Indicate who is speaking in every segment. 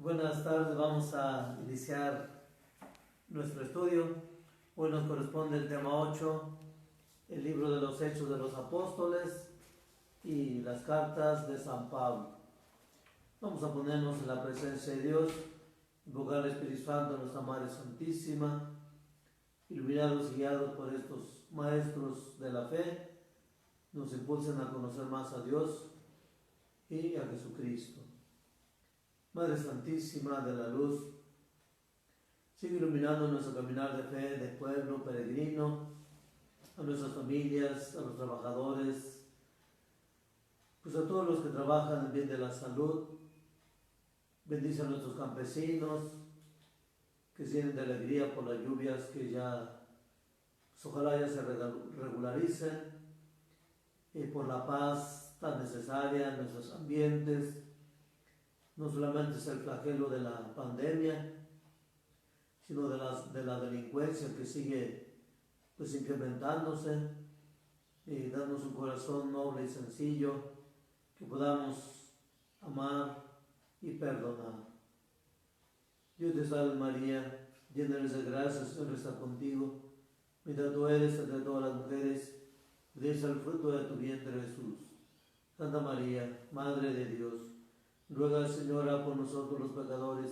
Speaker 1: Buenas tardes, vamos a iniciar nuestro estudio. Hoy nos corresponde el tema 8, el libro de los Hechos de los Apóstoles y las cartas de San Pablo. Vamos a ponernos en la presencia de Dios, invocar al Espíritu Santo, a nuestra Madre Santísima, iluminados y guiados por estos maestros de la fe, nos impulsen a conocer más a Dios y a Jesucristo. Madre Santísima de la Luz, sigue iluminando nuestro caminar de fe, de pueblo peregrino, a nuestras familias, a los trabajadores, pues a todos los que trabajan en bien de la salud. Bendice a nuestros campesinos que se llenen de alegría por las lluvias que ya, pues ojalá ya se regularicen, y por la paz tan necesaria en nuestros ambientes. No solamente es el flagelo de la pandemia, sino de la delincuencia que sigue pues incrementándose, y darnos un corazón noble y sencillo, que podamos amar y perdonar. Dios te salve María, llena eres de gracia, el Señor está contigo. Bendita tú eres entre todas las mujeres, bendito es el fruto de tu vientre Jesús. Santa María, Madre de Dios, ruega, Señora, por nosotros los pecadores,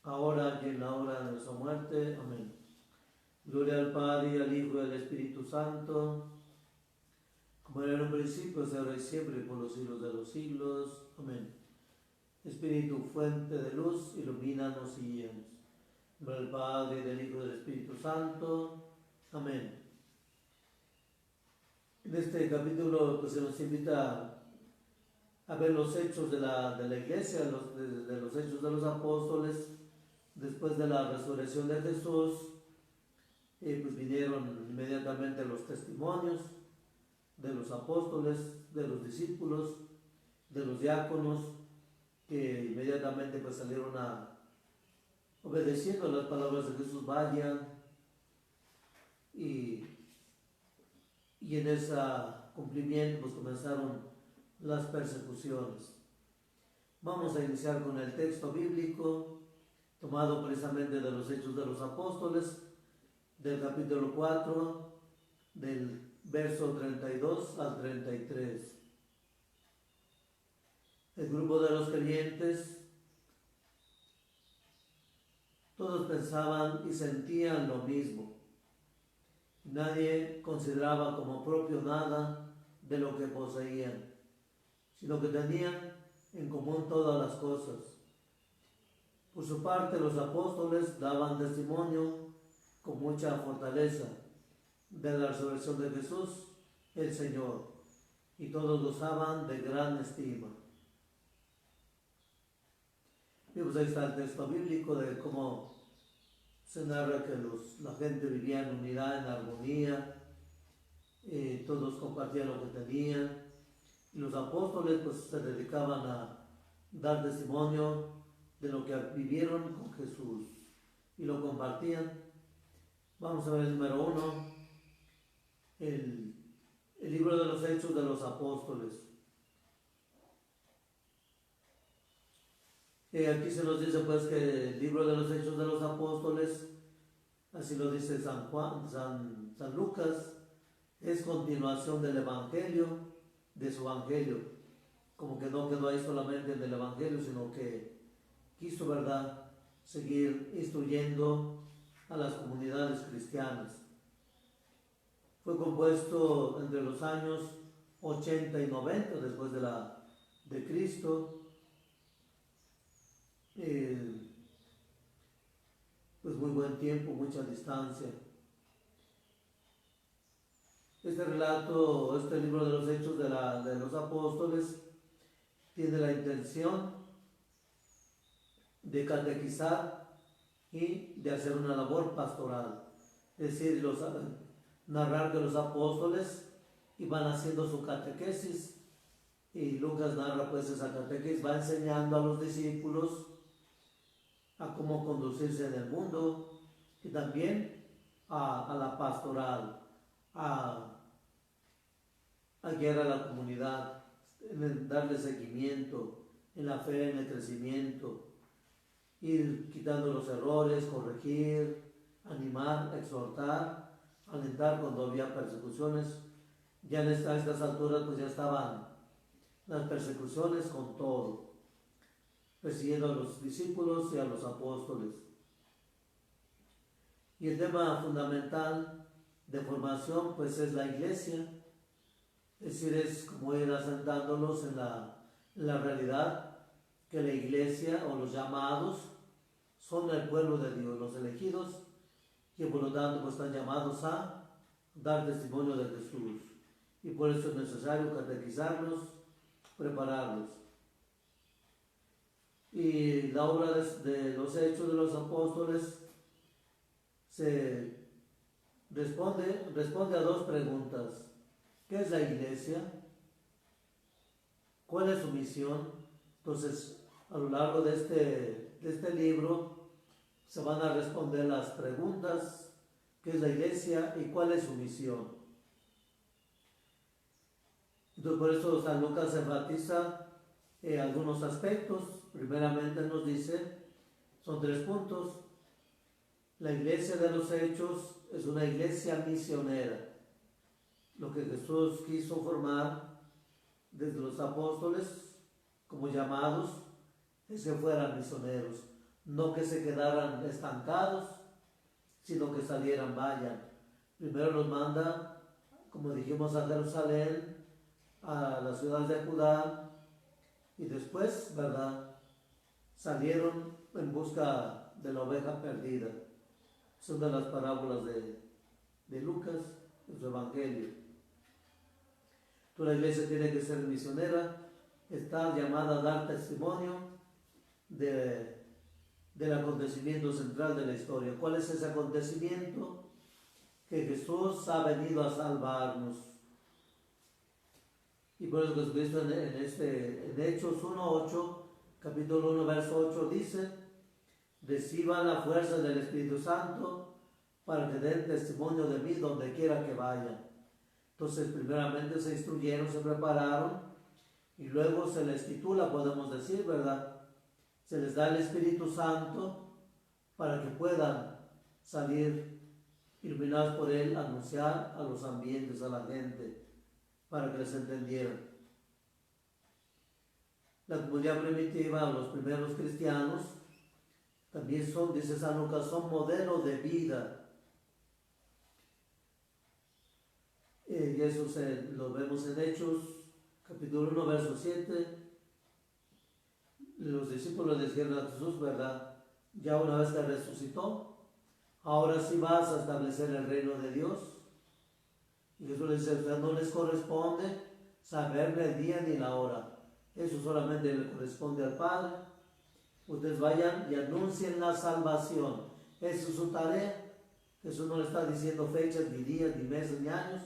Speaker 1: ahora y en la hora de nuestra muerte. Amén. Gloria al Padre, y al Hijo, y al Espíritu Santo, como era en un principio, es ahora y siempre, y por los siglos de los siglos. Amén. Espíritu, fuente de luz, ilumínanos y guíanos. En nombre del Padre, y del Hijo, y del Espíritu Santo. Amén. En este capítulo pues, se nos invita a ver los hechos de la iglesia, de los hechos de los apóstoles. Después de la resurrección de Jesús, pues vinieron inmediatamente los testimonios de los apóstoles, de los discípulos, de los diáconos, que inmediatamente pues salieron obedeciendo las palabras de Jesús, vayan, y en ese cumplimiento pues comenzaron las persecuciones. Vamos a iniciar con el texto bíblico tomado precisamente de los Hechos de los Apóstoles, del capítulo 4, del verso 32 al 33. El grupo de los creyentes, todos pensaban y sentían lo mismo. Nadie consideraba como propio nada de lo que poseían, sino que tenían en común todas las cosas. Por su parte, los apóstoles daban testimonio con mucha fortaleza de la resurrección de Jesús, el Señor, y todos gozaban de gran estima. Y pues ahí está el texto bíblico de cómo se narra que la gente vivía en unidad, en armonía, todos compartían lo que tenían, y los apóstoles pues se dedicaban a dar testimonio de lo que vivieron con Jesús y lo compartían. Vamos a ver el número 1, el libro de los Hechos de los Apóstoles. Aquí se nos dice pues que el libro de los Hechos de los Apóstoles, así lo dice San Lucas, es continuación del Evangelio, de su Evangelio, como que no quedó ahí solamente en el Evangelio, sino que quiso, ¿verdad?, seguir instruyendo a las comunidades cristianas. Fue compuesto entre los años 80 y 90 después de Cristo. Pues muy buen tiempo, mucha distancia. Este relato, este libro de los Hechos de los Apóstoles, tiene la intención de catequizar y de hacer una labor pastoral. Es decir, narrar que los apóstoles iban haciendo su catequesis, y Lucas narra pues esa catequesis, va enseñando a los discípulos a cómo conducirse en el mundo, y también a la pastoral, a guiar a la comunidad, en darle seguimiento en la fe, en el crecimiento. ir quitando los errores, corregir, animar, exhortar, alentar cuando había persecuciones. Ya a estas alturas pues ya estaban las persecuciones con todo, persiguiendo a los discípulos y a los apóstoles. Y el tema fundamental de formación pues es la iglesia, es decir, es como ir asentándolos en la realidad que la iglesia o los llamados son el pueblo de Dios, los elegidos, que por lo tanto pues están llamados a dar testimonio de Jesús. Y por eso es necesario catequizarlos, prepararlos. Y la obra de los Hechos de los Apóstoles se responde a dos preguntas. ¿Qué es la iglesia? ¿Cuál es su misión? Entonces, a lo largo de este libro se van a responder las preguntas. ¿Qué es la iglesia y cuál es su misión? Entonces, por eso San Lucas enfatiza algunos aspectos. Primeramente nos dice, son 3 puntos. La iglesia de los Hechos es una iglesia misionera. Lo que Jesús quiso formar desde los apóstoles como llamados es que fueran misioneros, no que se quedaran estancados, sino que salieran, vayan. Primero los manda, como dijimos, a Jerusalén, a las ciudades de Judá, y después, ¿verdad?, salieron en busca de la oveja perdida. Son de las parábolas de Lucas, en su evangelio. Toda la iglesia tiene que ser misionera, está llamada a dar testimonio del acontecimiento central de la historia. ¿Cuál es ese acontecimiento? Que Jesús ha venido a salvarnos. Y por eso Jesucristo en Hechos 1:8, capítulo 1, verso 8, dice: reciban la fuerza del Espíritu Santo para que den testimonio de mí donde quiera que vayan. Entonces, primeramente se instruyeron, se prepararon, y luego se les titula, podemos decir, ¿verdad? Se les da el Espíritu Santo para que puedan salir iluminados por él, anunciar a los ambientes, a la gente, para que les entendieran. La comunidad primitiva, los primeros cristianos, también son, dice San Lucas, son modelo de vida. Y eso lo vemos en Hechos, capítulo 1, verso 7. Los discípulos le dijeron a Jesús, ¿verdad? Ya una vez que resucitó, ahora sí vas a establecer el reino de Dios. Y Jesús les dice: no les corresponde saber el día ni la hora. Eso solamente le corresponde al Padre. Ustedes vayan y anuncien la salvación. Esa es su tarea. Jesús no le está diciendo fechas, ni días, ni meses, ni años.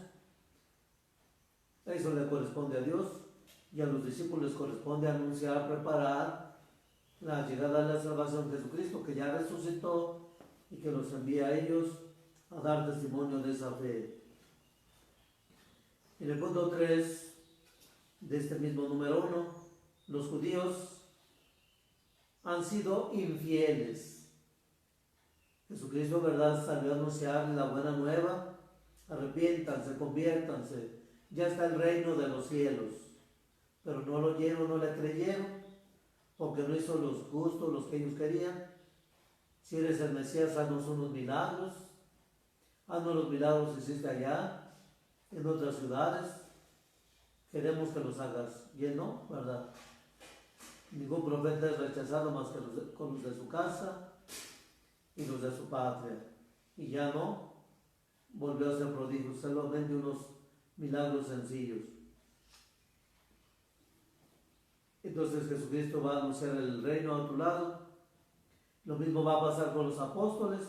Speaker 1: Eso le corresponde a Dios, y a los discípulos les corresponde anunciar, preparar la llegada de la salvación de Jesucristo, que ya resucitó y que los envía a ellos a dar testimonio de esa fe. En el punto 3 de este mismo número 1, los judíos han sido infieles. Jesucristo, ¿verdad?, salió a anunciar la buena nueva: arrepiéntanse, conviértanse, ya está el reino de los cielos. Pero no lo oyeron, no le creyeron, porque no hizo los justos, los que ellos querían. Si eres el Mesías, haznos unos milagros. Haznos los milagros que hiciste allá, en otras ciudades. Queremos que los hagas. Bien, ¿no? ¿Verdad? Ningún profeta es rechazado más que con los de su casa y los de su patria. Y ya no volvió a ser prodigio, solamente unos milagros sencillos. Entonces Jesucristo va a anunciar el reino a tu lado. Lo mismo va a pasar con los apóstoles.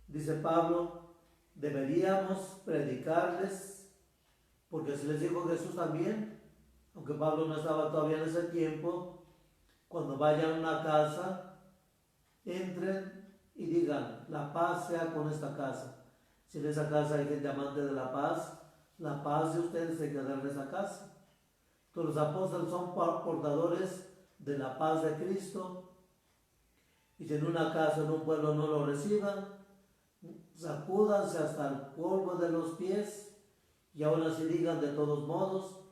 Speaker 1: Dice Pablo: deberíamos predicarles, porque así les dijo Jesús también, aunque Pablo no estaba todavía en ese tiempo: cuando vayan a una casa, entren y digan: la paz sea con esta casa. Si en esa casa hay gente amante de la paz de ustedes se quedará en esa casa. Entonces los apóstoles son portadores de la paz de Cristo, Y si en una casa, en un pueblo no lo reciban, sacúdanse hasta el polvo de los pies y aún así digan de todos modos,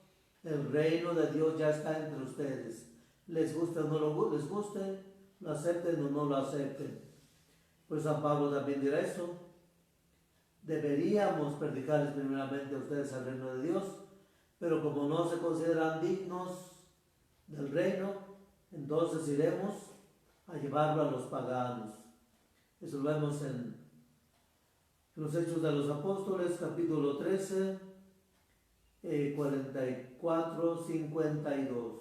Speaker 1: el reino de Dios ya está entre ustedes. Les guste o no les guste, lo acepten o no lo acepten. Pues San Pablo también dirá eso. Deberíamos predicarles primeramente a ustedes el reino de Dios, pero como no se consideran dignos del reino, entonces iremos a llevarlo a los paganos. Eso lo vemos en los Hechos de los Apóstoles, capítulo 13, 44, 52.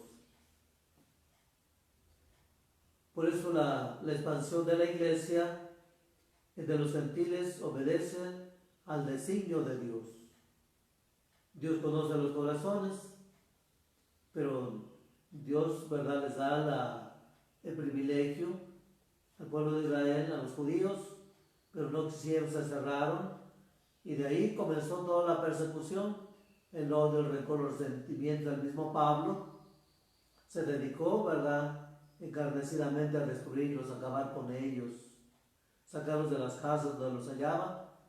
Speaker 1: Por eso la expansión de la iglesia de los gentiles obedece al designio de Dios. Dios conoce los corazones, pero Dios, ¿verdad?, les da el privilegio al pueblo de Israel, a los judíos, pero no quisieron, se cerraron, y de ahí comenzó toda la persecución, el odio, el rencor, el resentimiento. El mismo Pablo se dedicó, ¿verdad?, encarnecidamente a destruirlos, a acabar con ellos, sacarlos de las casas donde los hallaba.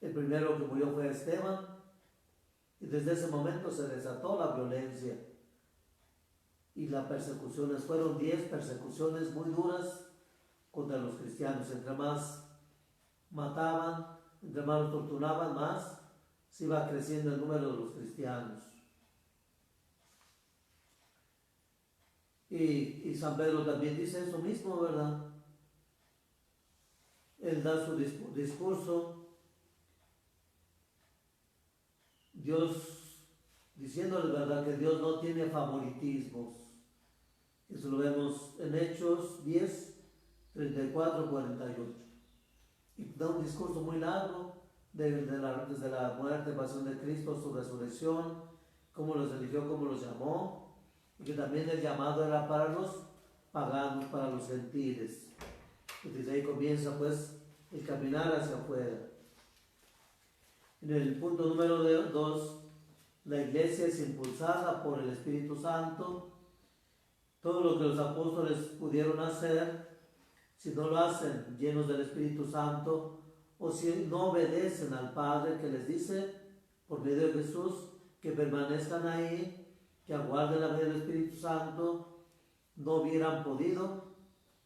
Speaker 1: El primero que murió fue Esteban, y desde ese momento se desató la violencia y las persecuciones. Fueron 10 persecuciones muy duras contra los cristianos. Entre más mataban, entre más los torturaban, más se iba creciendo el número de los cristianos. Y San Pedro también dice eso mismo, ¿verdad? Él da su discurso, Dios, diciéndole, ¿verdad?, que Dios no tiene favoritismos. Eso lo vemos en Hechos 10, 34, 48. Y da un discurso muy largo desde la muerte, pasión de Cristo, su resurrección, cómo los eligió, cómo los llamó, y que también el llamado era para los paganos, para los gentiles. Y desde ahí comienza pues el caminar hacia afuera. En el punto número 2, la iglesia es impulsada por el Espíritu Santo. Todo lo que los apóstoles pudieron hacer, si no lo hacen llenos del Espíritu Santo, o si no obedecen al Padre que les dice por medio de Jesús que permanezcan ahí, que aguarden la venida del Espíritu Santo, no hubieran podido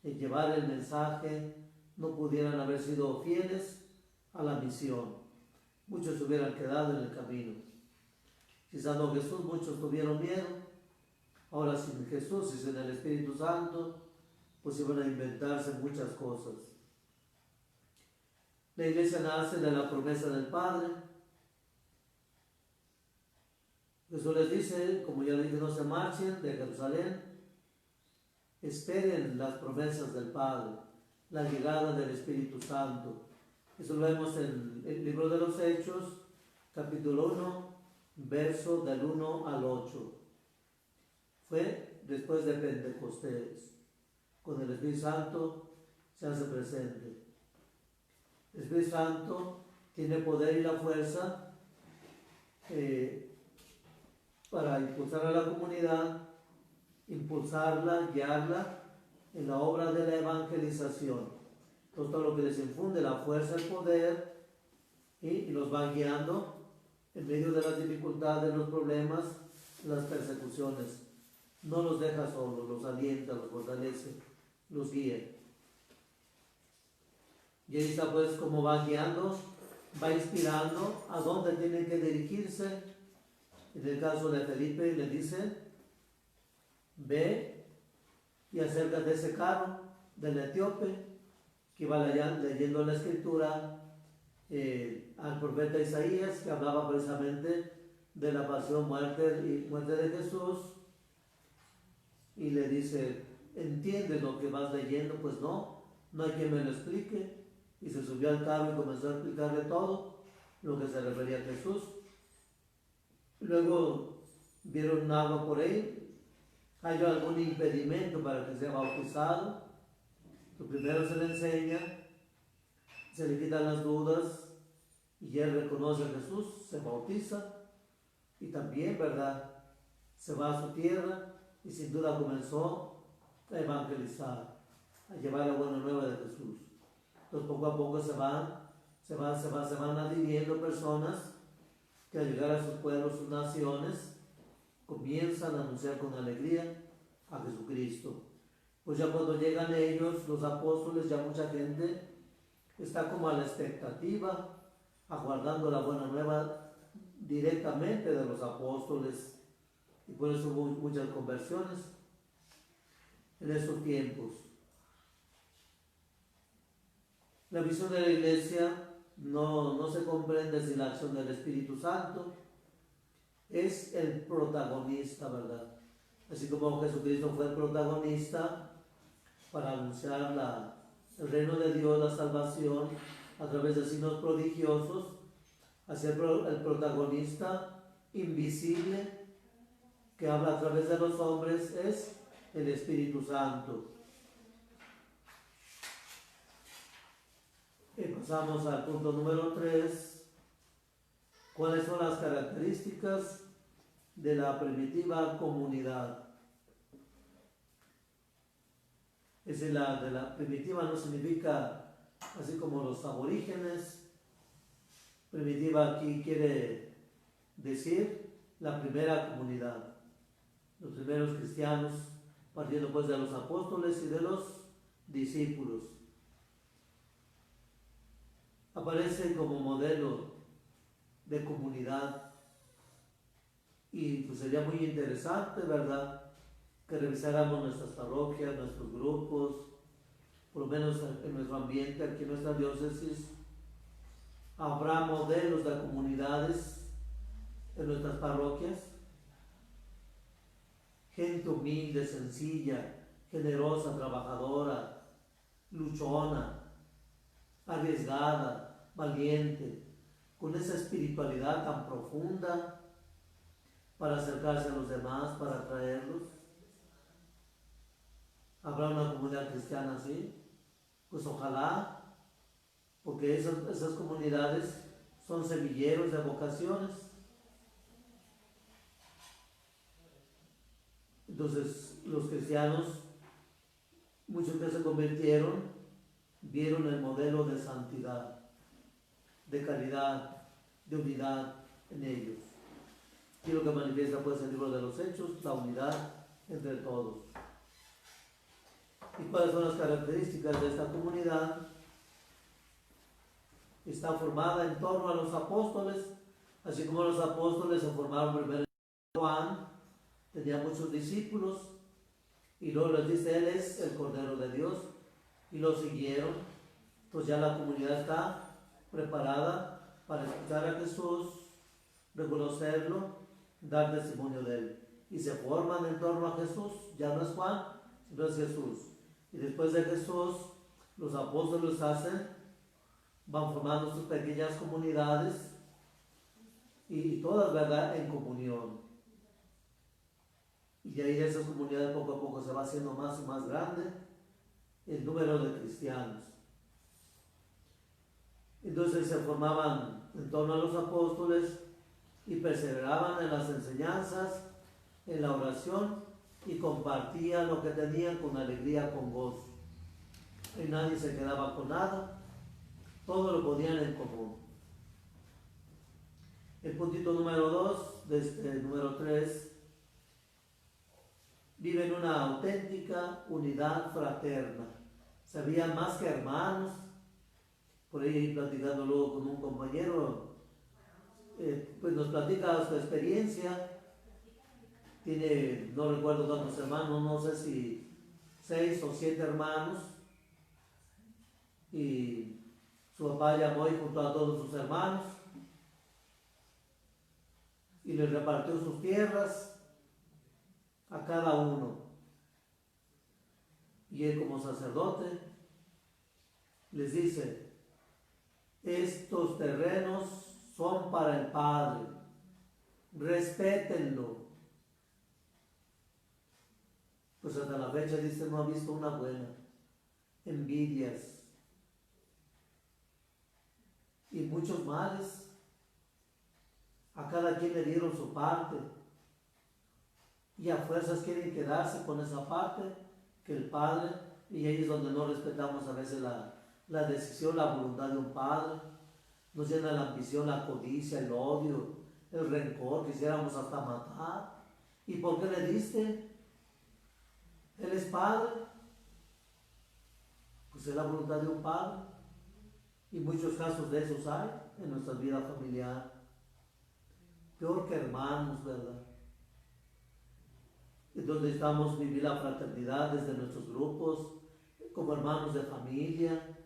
Speaker 1: llevar el mensaje, no pudieran haber sido fieles a la misión. Muchos hubieran quedado en el camino. Quizás Jesús, muchos tuvieron miedo. Ahora sin Jesús y sin el Espíritu Santo, pues iban a inventarse muchas cosas. La iglesia nace de la promesa del Padre. Jesús les dice, como ya les dije, no se marchen de Jerusalén, esperen las promesas del Padre, la llegada del Espíritu Santo. Eso lo vemos en el libro de los Hechos, capítulo 1, verso del 1 al 8. Fue después de Pentecostés, cuando el Espíritu Santo se hace presente. El Espíritu Santo tiene poder y la fuerza para impulsar a la comunidad, impulsarla, guiarla en la obra de la evangelización. Entonces, todo lo que les infunde la fuerza, el poder, y los va guiando en medio de las dificultades, los problemas, las persecuciones. No los deja solos, los alienta, los fortalece, los guía. Y ahí está pues como va guiando, va inspirando a dónde tienen que dirigirse. En el caso de Felipe le dice, ve y acércate a ese carro del etíope que iba leyendo la escritura al profeta Isaías, que hablaba precisamente de la pasión, muerte de Jesús, y le dice, ¿entiendes lo que vas leyendo? Pues no hay quien me lo explique. Y se subió al carro y comenzó a explicarle todo lo que se refería a Jesús. Luego vieron agua por ahí, hay algún impedimento para que sea bautizado. Lo primero se le enseña, se le quitan las dudas y él reconoce a Jesús, se bautiza y también, ¿verdad?, se va a su tierra y sin duda comenzó a evangelizar, a llevar la buena nueva de Jesús. Entonces poco a poco se van adhiriendo personas que al llegar a sus pueblos, sus naciones, comienzan a anunciar con alegría a Jesucristo. Pues ya cuando llegan ellos, los apóstoles, ya mucha gente está como a la expectativa, aguardando la buena nueva directamente de los apóstoles, y por eso hubo muchas conversiones en estos tiempos. La visión de la iglesia no se comprende sin la acción del Espíritu Santo. Es el protagonista, ¿verdad? Así como Jesucristo fue el protagonista para anunciar el reino de Dios, la salvación, a través de signos prodigiosos, así el protagonista invisible que habla a través de los hombres es el Espíritu Santo. Y pasamos al punto número 3. ¿Cuáles son las características de la primitiva comunidad? Es decir, de la primitiva no significa así como los aborígenes. Primitiva aquí quiere decir la primera comunidad, los primeros cristianos, partiendo pues de los apóstoles y de los discípulos. Aparecen como modelo de comunidad, y pues sería muy interesante, ¿verdad?, que revisáramos nuestras parroquias, nuestros grupos, por lo menos en nuestro ambiente, aquí en nuestra diócesis. Habrá modelos de comunidades en nuestras parroquias, gente humilde, sencilla, generosa, trabajadora, luchona, arriesgada, valiente, con esa espiritualidad tan profunda para acercarse a los demás, para atraerlos. ¿Habrá una comunidad cristiana así? Pues ojalá, porque esas comunidades son semilleros de vocaciones. Entonces los cristianos, muchos que se convirtieron, vieron el modelo de santidad, de caridad, de unidad en ellos. Y lo que manifiesta pues el libro de los Hechos, la unidad entre todos. ¿Y cuáles son las características de esta comunidad? Está formada en torno a los apóstoles, así como los apóstoles se formaron primero en Juan, tenía muchos discípulos, y luego les dice, Él es el Cordero de Dios, y lo siguieron. Entonces ya la comunidad está preparada para escuchar a Jesús, reconocerlo, dar testimonio de Él. Y se forman en torno a Jesús, ya no es Juan, sino es Jesús. Y después de Jesús, los apóstoles van formando sus pequeñas comunidades, y todas, ¿verdad?, en comunión. Y ahí esas comunidades poco a poco se va haciendo más y más grande el número de cristianos. Entonces se formaban en torno a los apóstoles y perseveraban en las enseñanzas, en la oración, y compartían lo que tenían con alegría, con gozo. Y nadie se quedaba con nada, todo lo ponían en común. El puntito número 2, número 3, viven una auténtica unidad fraterna. Se veían más que hermanos. Por ahí, platicando luego con un compañero, pues nos platica su experiencia. Tiene, no recuerdo cuántos hermanos, no sé si 6 o 7 hermanos, y su papá llamó y juntó a todos sus hermanos y les repartió sus tierras a cada uno. Y él, como sacerdote, les dice, estos terrenos son para el Padre, respétenlo. Pues hasta la fecha, dice, no ha visto una buena. Envidias y muchos males. A cada quien le dieron su parte, y a fuerzas quieren quedarse con esa parte que el Padre Y ahí es donde no respetamos a veces la decisión, la voluntad de un padre. Nos llena la ambición, la codicia, el odio, el rencor, quisiéramos hasta matar. ¿Y por qué le diste? Él es padre. Pues es la voluntad de un padre. Y muchos casos de esos hay en nuestra vida familiar. Peor que hermanos, ¿verdad? En donde estamos vivir la fraternidad desde nuestros grupos, como hermanos de familia,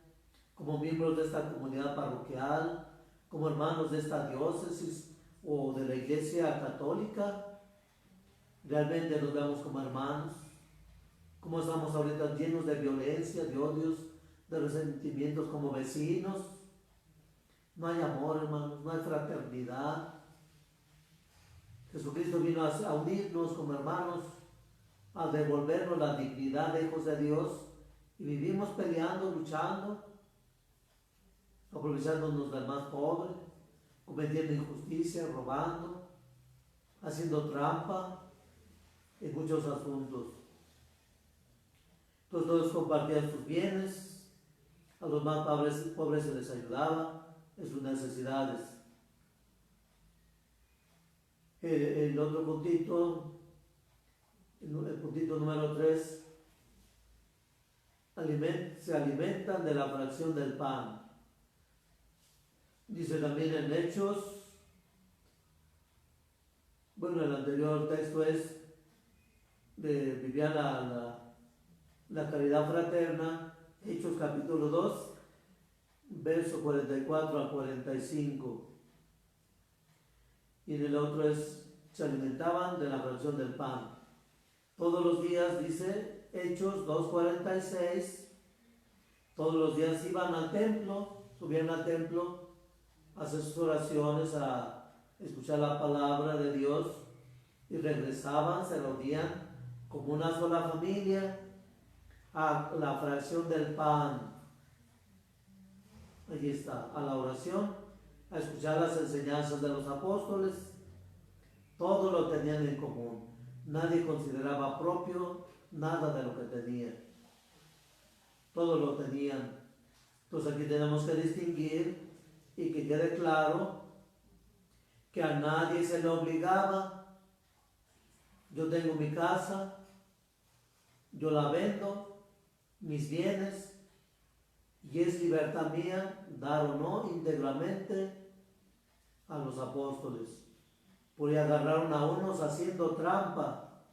Speaker 1: como miembros de esta comunidad parroquial, como hermanos de esta diócesis o de la iglesia católica. Realmente nos vemos como hermanos. Como estamos ahorita llenos de violencia, de odios, de resentimientos como vecinos. No hay amor, hermanos, no hay fraternidad. Jesucristo vino a unirnos como hermanos, a devolvernos la dignidad de hijos de Dios, y vivimos peleando, luchando, aprovechándonos del más pobre, cometiendo injusticia, robando, haciendo trampa en muchos asuntos. Entonces todos compartían sus bienes, a los más pobres se les ayudaba en sus necesidades. El otro puntito, el puntito número 3, se alimentan de la fracción del pan. Dice también en Hechos, bueno, el anterior texto es de vivir la caridad fraterna, Hechos capítulo 2, verso 44 a 45. Y en el otro se alimentaban de la fracción del pan. Todos los días, dice Hechos 2:46, todos los días iban al templo, subían al templo, a hacer sus oraciones, a escuchar la palabra de Dios, y regresaban, se reunían como una sola familia a la fracción del pan. Allí está, a la oración, a escuchar las enseñanzas de los apóstoles. Todo lo tenían en común. Nadie consideraba propio nada de lo que tenía. Todo lo tenían. Entonces aquí tenemos que distinguir y que quede claro que a nadie se le obligaba. Yo tengo mi casa, yo la vendo, mis bienes, y es libertad mía dar o no íntegramente a los apóstoles. Porque agarraron a unos haciendo trampa,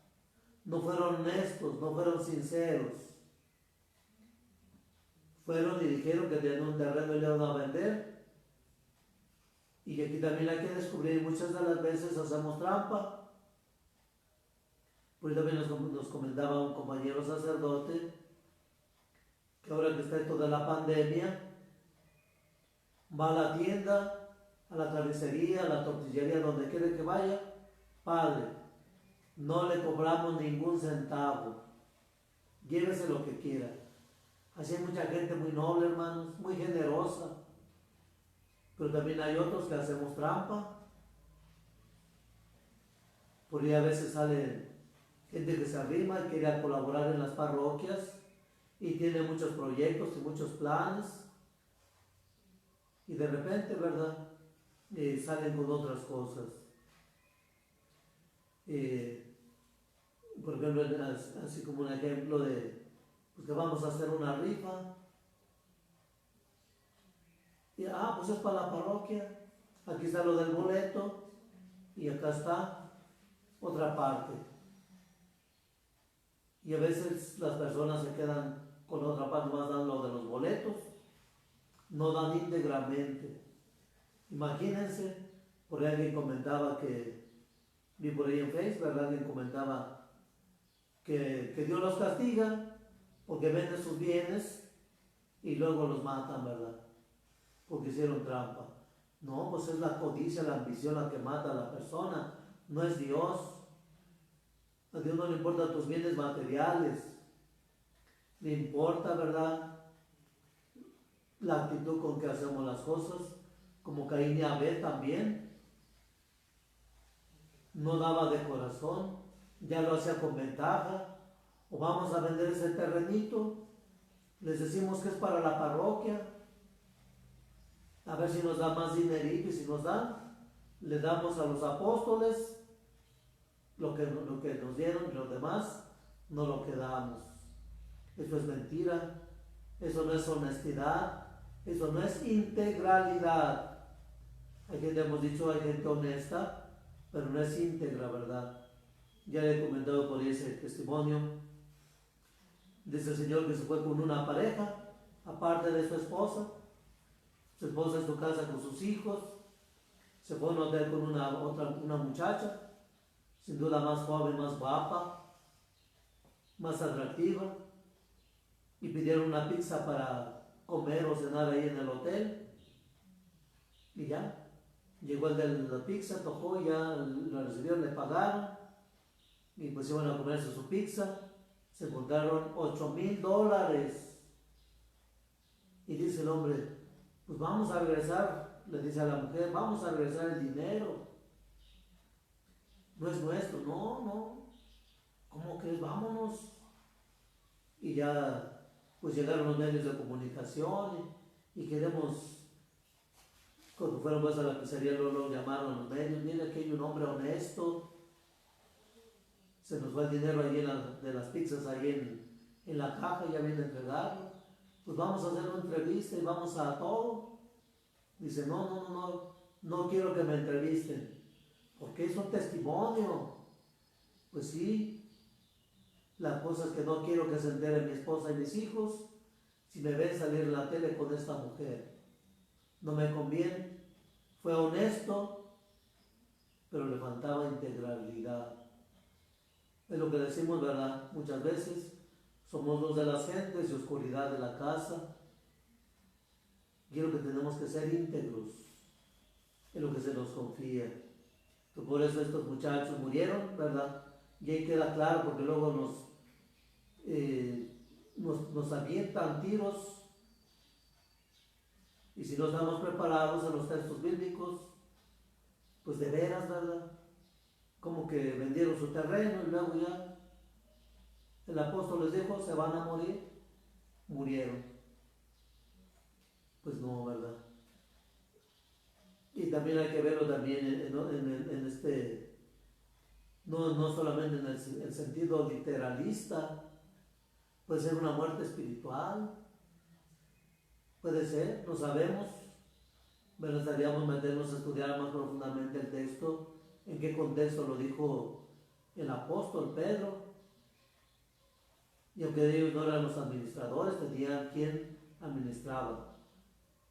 Speaker 1: no fueron honestos, no fueron sinceros. Fueron y dijeron que tenían un terreno y le iban a vender. Y aquí también hay que descubrir, muchas de las veces hacemos trampa. Pues también nos comentaba un compañero sacerdote que ahora que está esto de la pandemia, va a la tienda, a la carnicería, a la tortillería, donde quiere que vaya, padre, no le cobramos ningún centavo, llévese lo que quiera. Así hay mucha gente muy noble, hermanos, muy generosa, pero también hay otros que hacemos trampa, porque a veces sale gente que se arrima y quiere colaborar en las parroquias y tiene muchos proyectos y muchos planes, y de repente, ¿verdad?, salen con otras cosas. Por ejemplo, así como un ejemplo de pues que vamos a hacer una rifa, y pues es para la parroquia, aquí está lo del boleto y acá está otra parte. Y a veces las personas se quedan con otra parte, más dan lo de los boletos, no dan íntegramente. Imagínense, por ahí alguien comentaba que, vi por ahí en Facebook, ¿verdad? Alguien comentaba que Dios los castiga porque venden sus bienes y luego los matan, ¿verdad? Porque hicieron trampa. No, pues es la codicia, la ambición la que mata a la persona, no es Dios. A Dios no le importan tus bienes materiales, le importa, ¿verdad?, la actitud con que hacemos las cosas, como Caín y Abel también. No daba de corazón, ya lo hacía con ventaja. O vamos a vender ese terrenito Les decimos que es para la parroquia, a ver si nos da más dinerito, y si nos dan, le damos a los apóstoles lo que nos dieron, y los demás no lo quedamos. Eso es mentira, eso no es honestidad, eso no es integralidad. Hay gente, hemos dicho, hay gente honesta, pero no es íntegra, ¿verdad? Ya le he comentado por ese testimonio. Dice el Señor que se fue con una pareja, aparte de su esposa en su casa con sus hijos, se fue a un hotel con una muchacha, sin duda más joven, más guapa, más atractiva, y pidieron una pizza para comer o cenar ahí en el hotel, y ya, llegó el de la pizza, tocó, ya la recibieron, le pagaron, y pues iban a comerse su pizza, se encontraron $8,000, y dice el hombre, pues vamos a regresar, le dice a la mujer, vamos a regresar el dinero, no es nuestro, no, ¿cómo crees? Vámonos. Y ya, pues llegaron los medios de comunicación y queremos, cuando fueron pues a la pizzería, lo llamaron a los medios, mira que hay un hombre honesto, se nos va el dinero ahí de las pizzas ahí en la caja, ya viene a entregarlo, pues vamos a hacer una entrevista y vamos a todo. Dice, no quiero que me entrevisten, porque es un testimonio. Pues sí, la cosa es que no quiero que se entere mi esposa y mis hijos si me ven salir en la tele con esta mujer. No me conviene. Fue honesto, pero le faltaba integralidad. Es lo que decimos, ¿verdad? Muchas veces somos luz de las gentes y oscuridad de la casa. Y es lo que tenemos que ser íntegros, es lo que se nos confía. Entonces, por eso estos muchachos murieron, ¿verdad? Y ahí queda claro, porque luego nos avientan tiros, y si no estamos preparados en los textos bíblicos, pues de veras, ¿verdad? Como que vendieron su terreno y luego ya el apóstol les dijo, se van a morir, murieron. Pues no, ¿verdad? Y también hay que verlo también en este, no solamente en el sentido literalista, puede ser una muerte espiritual, puede ser, no sabemos, pero estaríamos meternos a estudiar más profundamente el texto, en qué contexto lo dijo el apóstol Pedro. Y aunque ellos no eran los administradores, tenían quien administraba.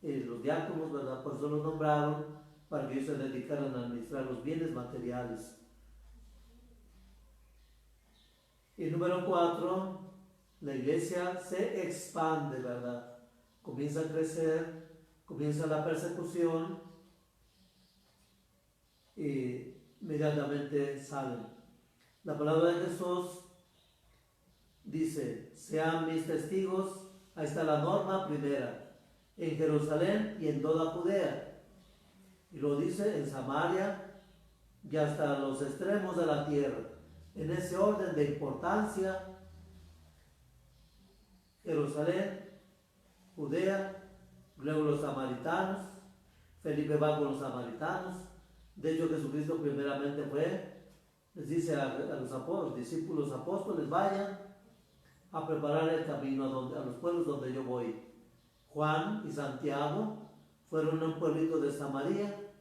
Speaker 1: Los diáconos, ¿verdad? Por eso los nombraron, para que ellos se dedicaran a administrar los bienes materiales. Y número 4, la iglesia se expande, ¿verdad? Comienza a crecer, comienza la persecución y inmediatamente salen. La palabra de Jesús dice, sean mis testigos, ahí está la norma primera, en Jerusalén y en toda Judea. Y lo dice en Samaria y hasta los extremos de la tierra. En ese orden de importancia, Jerusalén, Judea, luego los samaritanos. Felipe va con los samaritanos. De hecho, Jesucristo primeramente les dice a los discípulos apóstoles, vayan a preparar el camino a los pueblos donde yo voy. Juan y Santiago fueron a un pueblito de Samaria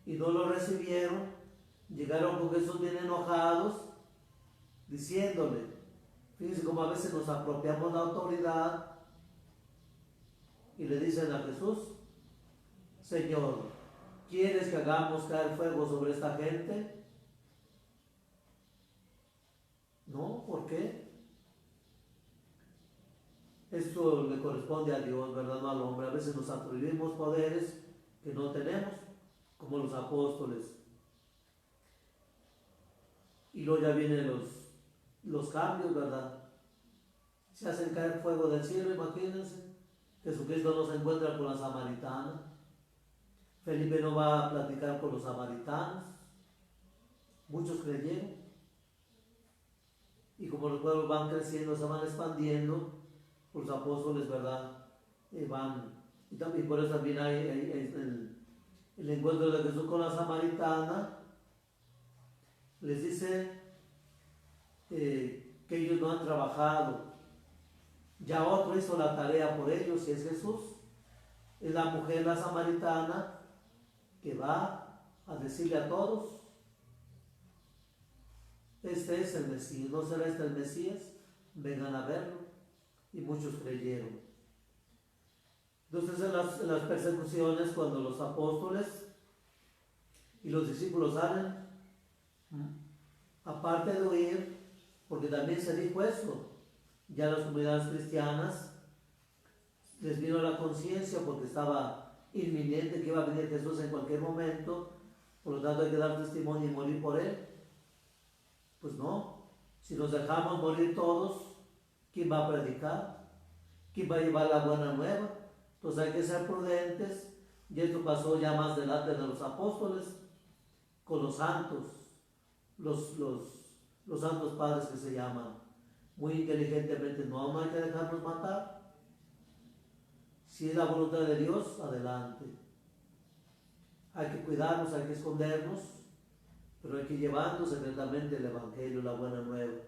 Speaker 1: y no lo recibieron. Llegaron con Jesús bien enojados, diciéndole, fíjense cómo a veces nos apropiamos la autoridad y le dicen a Jesús, Señor, ¿quieres que hagamos caer fuego sobre esta gente? No, ¿por qué? Esto le corresponde a Dios, ¿verdad? No al hombre. A veces nos atribuimos poderes que no tenemos, como los apóstoles. Y luego ya vienen los cambios, ¿verdad? Se hacen caer fuego del cielo, imagínense. Jesucristo no se encuentra con la samaritana. Felipe no va a platicar con los samaritanos. Muchos creyeron. Y como los pueblos van creciendo, se van expandiendo, los apóstoles, ¿verdad? Van, y por eso también hay el encuentro de Jesús con la samaritana. Les dice que ellos no han trabajado, ya otro hizo la tarea por ellos, y es Jesús. Es la mujer, la samaritana, que va a decirle a todos: este es el Mesías, ¿no será este el Mesías? Vengan a verlo. Y muchos creyeron. Entonces en las persecuciones, cuando los apóstoles y los discípulos salen, aparte de huir, porque también se dijo eso, ya las comunidades cristianas les vino la conciencia, porque estaba inminente que iba a venir Jesús en cualquier momento, por lo tanto hay que dar testimonio y morir por él. Pues no, si nos dejamos morir todos, ¿quién va a predicar? ¿Quién va a llevar la buena nueva? Entonces hay que ser prudentes, y esto pasó ya más delante de los apóstoles, con los santos, los santos padres que se llaman, muy inteligentemente: no hay que dejarnos matar. Si es la voluntad de Dios, adelante. Hay que cuidarnos, hay que escondernos, pero hay que ir llevando secretamente el Evangelio, la buena nueva.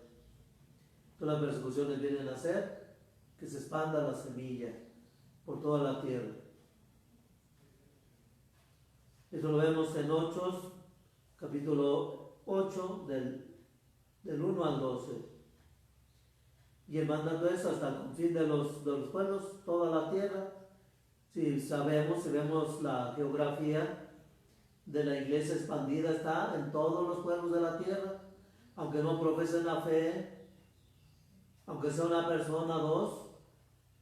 Speaker 1: Todas las persecuciones vienen a hacer que se expanda la semilla por toda la tierra. Esto lo vemos en Hechos, capítulo 8, del 1 al 12. Y el mandato es hasta el confín de los pueblos, toda la tierra. Si sabemos, si vemos la geografía de la iglesia expandida, está en todos los pueblos de la tierra. Aunque no profesen la fe, aunque sea una persona, dos,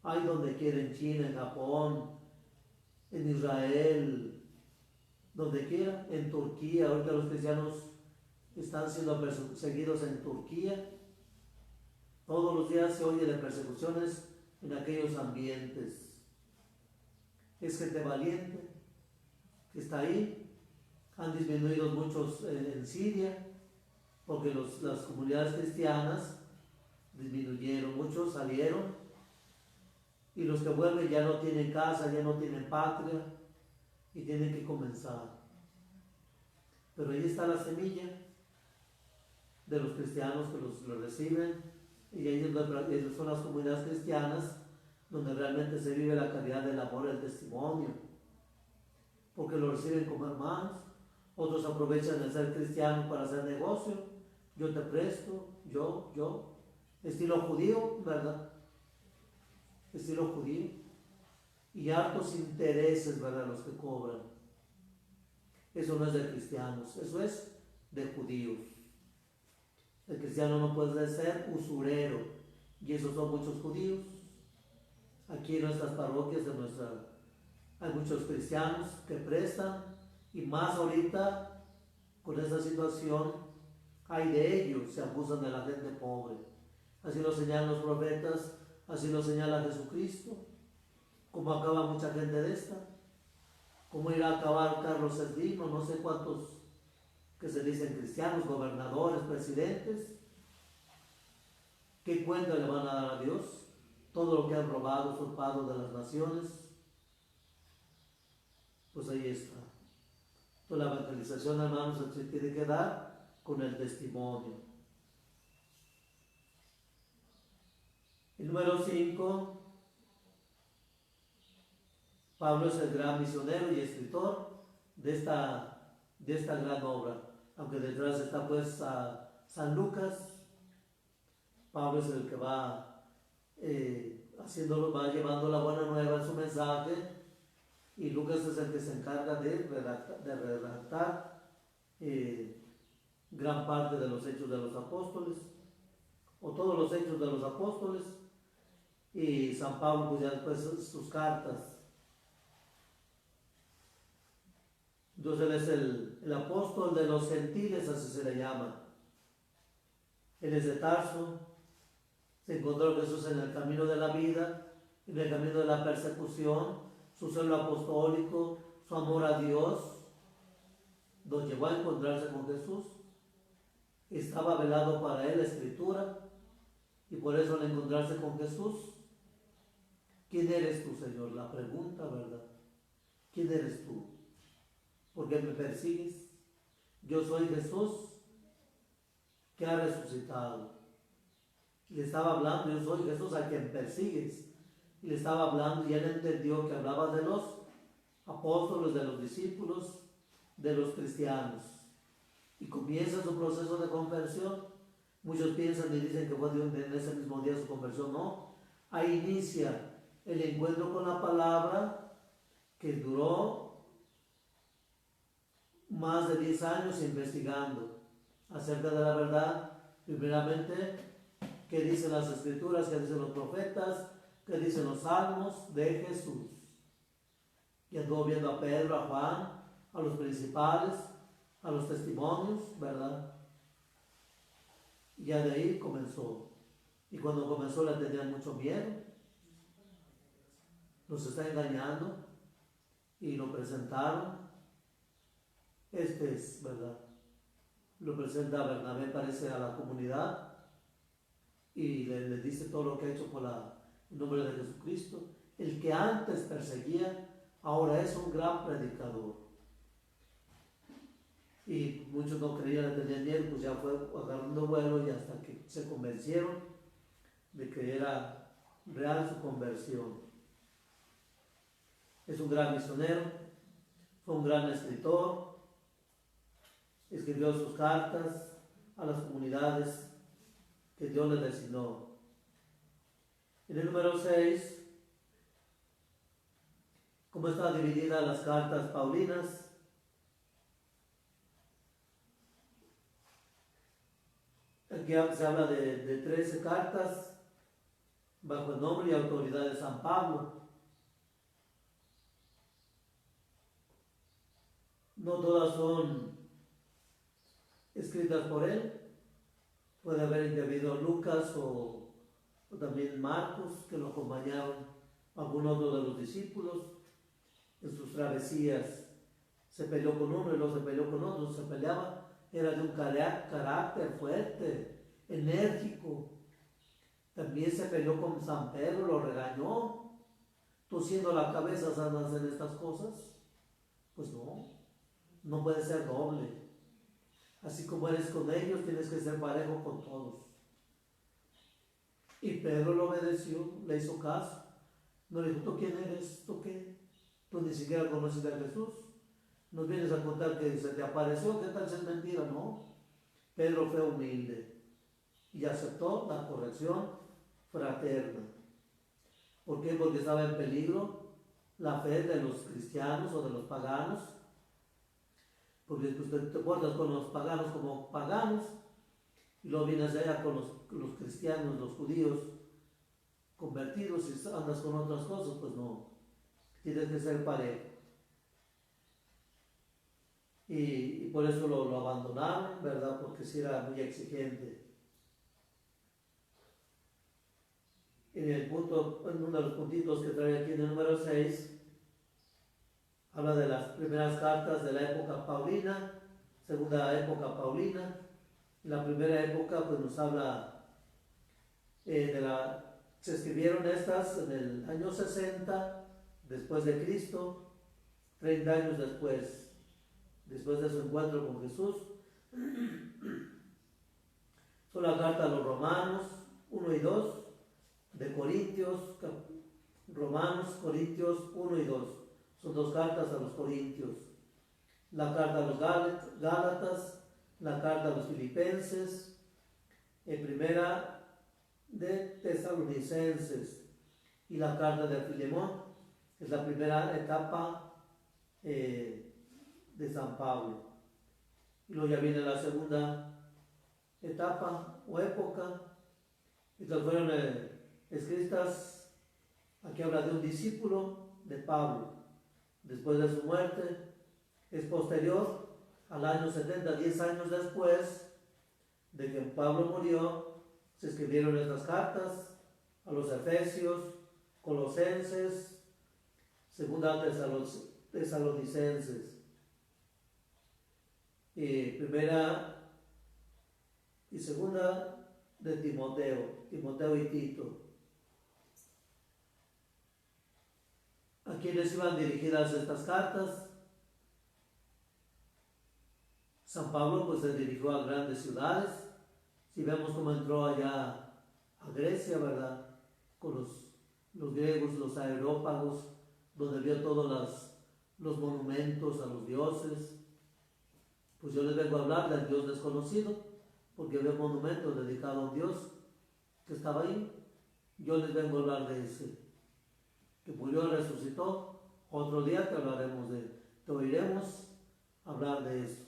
Speaker 1: hay donde quiera, en China, en Japón, en Israel, donde quiera, en Turquía. Ahorita los cristianos están siendo perseguidos en Turquía. Todos los días se oye de persecuciones en aquellos ambientes. Es gente valiente que está ahí. Han disminuido muchos en Siria, porque las comunidades cristianas disminuyeron, muchos salieron, y los que vuelven ya no tienen casa, ya no tienen patria, y tienen que comenzar. Pero ahí está la semilla de los cristianos que los reciben, y ahí son las comunidades cristianas donde realmente se vive la calidad del amor y el testimonio, porque lo reciben como hermanos. Otros aprovechan el ser cristiano para hacer negocio: yo te presto, yo, estilo judío, ¿verdad? Estilo judío, y hartos intereses, ¿verdad?, los que cobran. Eso no es de cristianos, eso es de judíos. El cristiano no puede ser usurero, y esos son muchos judíos. Aquí en nuestras parroquias, hay muchos cristianos que prestan, y más ahorita con esta situación, hay de ellos, se abusan de la gente pobre. Así lo señalan los profetas, así lo señala Jesucristo. ¿Cómo acaba mucha gente de esta? ¿Cómo irá a acabar Carlos Slim, no sé cuántos que se dicen cristianos, gobernadores, presidentes? ¿Qué cuenta le van a dar a Dios? Todo lo que han robado, usurpado de las naciones. Pues ahí está. Toda la evangelización, hermanos, se tiene que dar con el testimonio. El número 5, Pablo es el gran misionero y escritor de esta gran obra. Aunque detrás está pues a San Lucas, Pablo es el que va llevando la buena nueva en su mensaje, y Lucas es el que se encarga de redactar gran parte de los hechos de los apóstoles, o todos los hechos de los apóstoles, y San Pablo pues ya después sus cartas. Entonces él es el apóstol de los gentiles, así se le llama. Él es de Tarso, se encontró Jesús en el camino de la vida, en el camino de la persecución. Su celo apostólico, su amor a Dios, lo llevó a encontrarse con Jesús. Estaba velado para él la Escritura, y por eso al encontrarse con Jesús ¿quién eres tú, Señor? La pregunta, ¿verdad? ¿Quién eres tú? ¿Por qué me persigues? Yo soy Jesús que ha resucitado. Le estaba hablando, yo soy Jesús a quien persigues. Y le estaba hablando y él entendió que hablaba de los apóstoles, de los discípulos, de los cristianos. Y comienza su proceso de conversión. Muchos piensan y dicen que fue en ese mismo día su conversión. No, ahí inicia el encuentro con la palabra que duró más de 10 años investigando acerca de la verdad. Primeramente, qué dicen las escrituras, qué dicen los profetas, qué dicen los salmos de Jesús. Y anduvo viendo a Pedro, a Juan, a los principales, a los testimonios, ¿verdad? Y ya de ahí comenzó. Y cuando comenzó le tenían mucho miedo. Nos está engañando. Y lo presentaron. Este es, ¿verdad? Lo presenta Bernabé, parece, a la comunidad. Y le dice todo lo que ha hecho por el nombre de Jesucristo. El que antes perseguía, ahora es un gran predicador. Y muchos no creían, le tenían miedo, pues ya fue agarrando vuelo y hasta que se convencieron de que era real su conversión. Es un gran misionero, fue un gran escritor, escribió sus cartas a las comunidades que Dios le designó. En el número 6, ¿cómo están divididas las cartas paulinas? Aquí se habla de 13 cartas bajo el nombre y autoridad de San Pablo. No todas son escritas por él. Puede haber intervenido Lucas o también Marcos, que lo acompañaron, algún otro de los discípulos en sus travesías. Se peleó con uno y luego se peleó con otro, se peleaba. Era de un carácter fuerte, enérgico. También se peleó con San Pedro, lo regañó. Tú siendo la cabeza, ¿sabes hacer estas cosas? Pues no puede ser doble. Así como eres con ellos, tienes que ser parejo con todos. Y Pedro lo obedeció, le hizo caso. No le dijo, ¿tú quién eres? ¿Tú qué? Tú ni siquiera conoces a Jesús. Nos vienes a contar que se te apareció, ¿qué tal si es mentira? No. Pedro fue humilde y aceptó la corrección fraterna. ¿Por qué? Porque estaba en peligro la fe de los cristianos o de los paganos. Porque usted te portas con los paganos como paganos y luego vienes allá con los cristianos, los judíos convertidos y andas con otras cosas, pues no. Tienes que ser parejo. Y por eso lo abandonaron, ¿verdad? Porque sí era muy exigente. En uno de los puntitos que trae aquí en el número 6, habla de las primeras cartas de la época paulina, segunda época paulina. La primera época pues nos habla se escribieron estas en el año 60 después de Cristo, 30 años después de su encuentro con Jesús. Son la carta a los Romanos 1 y 2, de Corintios, Romanos, Corintios 1 y 2. Son dos cartas a los Corintios. La carta a los Gálatas, la carta a los Filipenses, primera de Tesalonicenses y la carta de Filemón. Es la primera etapa de San Pablo. Y luego ya viene la segunda etapa o época. Estas fueron escritas, aquí habla de un discípulo de Pablo, después de su muerte. Es posterior al año 70, 10 años después de que Pablo murió, se escribieron estas cartas a los Efesios, Colosenses, segunda Tesalonicenses, y primera y segunda de Timoteo y Tito. ¿A quiénes iban dirigidas estas cartas? San Pablo pues se dirigió a grandes ciudades. Si vemos cómo entró allá a Grecia, ¿verdad? Con los griegos, los aerópagos, donde vio todos los monumentos a los dioses. Pues yo les vengo a hablar del Dios desconocido, porque había un monumento dedicado a un Dios que estaba ahí. Yo les vengo a hablar de ese, que murió y resucitó. Otro día te oiremos hablar de eso.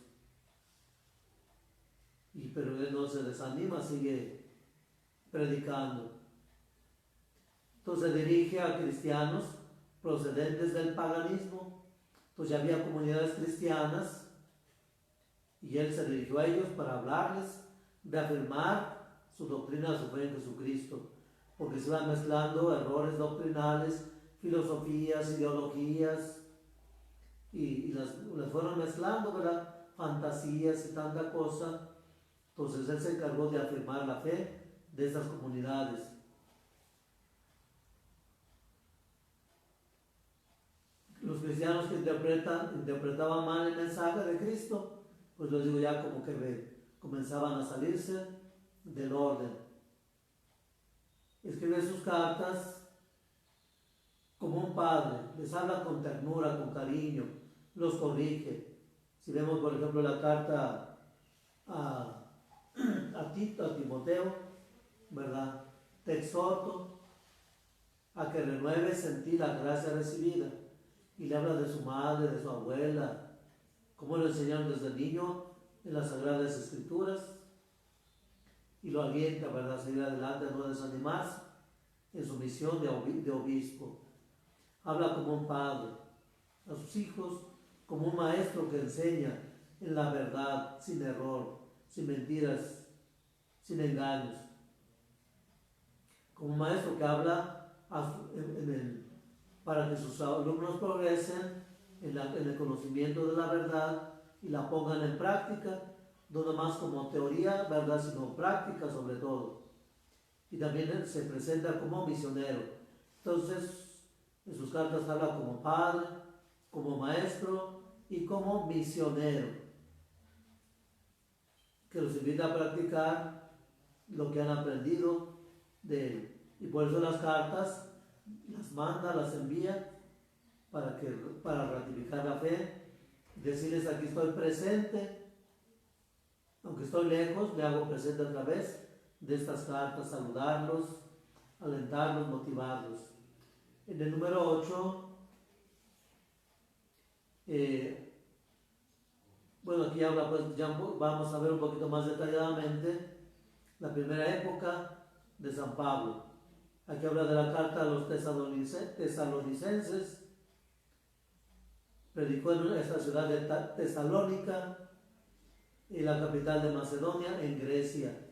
Speaker 1: Pero él no se desanima, sigue predicando. Entonces dirige a cristianos procedentes del paganismo. Entonces ya había comunidades cristianas y él se dirigió a ellos para hablarles, de afirmar su doctrina, su fe en Jesucristo, porque se iban mezclando errores doctrinales, filosofías, ideologías, y las fueron mezclando, ¿verdad? Fantasías y tanta cosa. Entonces él se encargó de afirmar la fe de estas comunidades. Los cristianos que interpretaban mal el mensaje de Cristo, pues les digo, ya como que comenzaban a salirse del orden. Escribe sus cartas como un padre, les habla con ternura, con cariño, los corrige. Si vemos, por ejemplo, la carta a Timoteo, ¿verdad? Te exhorto a que renueves en ti la gracia recibida. Y le habla de su madre, de su abuela, cómo lo enseñaron desde niño en las Sagradas Escrituras, y lo alienta, ¿verdad?, a seguir adelante, a no desanimarse en su misión de obispo. Habla como un padre a sus hijos, como un maestro que enseña en la verdad, sin error, sin mentiras, sin engaños. Como un maestro que habla para que sus alumnos progresen en el conocimiento de la verdad y la pongan en práctica, no más como teoría, verdad, sino práctica sobre todo. Y también se presenta como misionero. Entonces, en sus cartas habla como padre, como maestro y como misionero, que los invita a practicar lo que han aprendido de él. Y por eso las cartas las manda, las envía para ratificar la fe, decirles: aquí estoy presente, aunque estoy lejos, me hago presente a través de estas cartas, saludarlos, alentarlos, motivarlos. En el número 8, bueno, aquí habla, pues ya vamos a ver un poquito más detalladamente la primera época de San Pablo. Aquí habla de la carta a los tesalonicenses. Predicó en esta ciudad de Tesalónica, y la capital de Macedonia, en Grecia.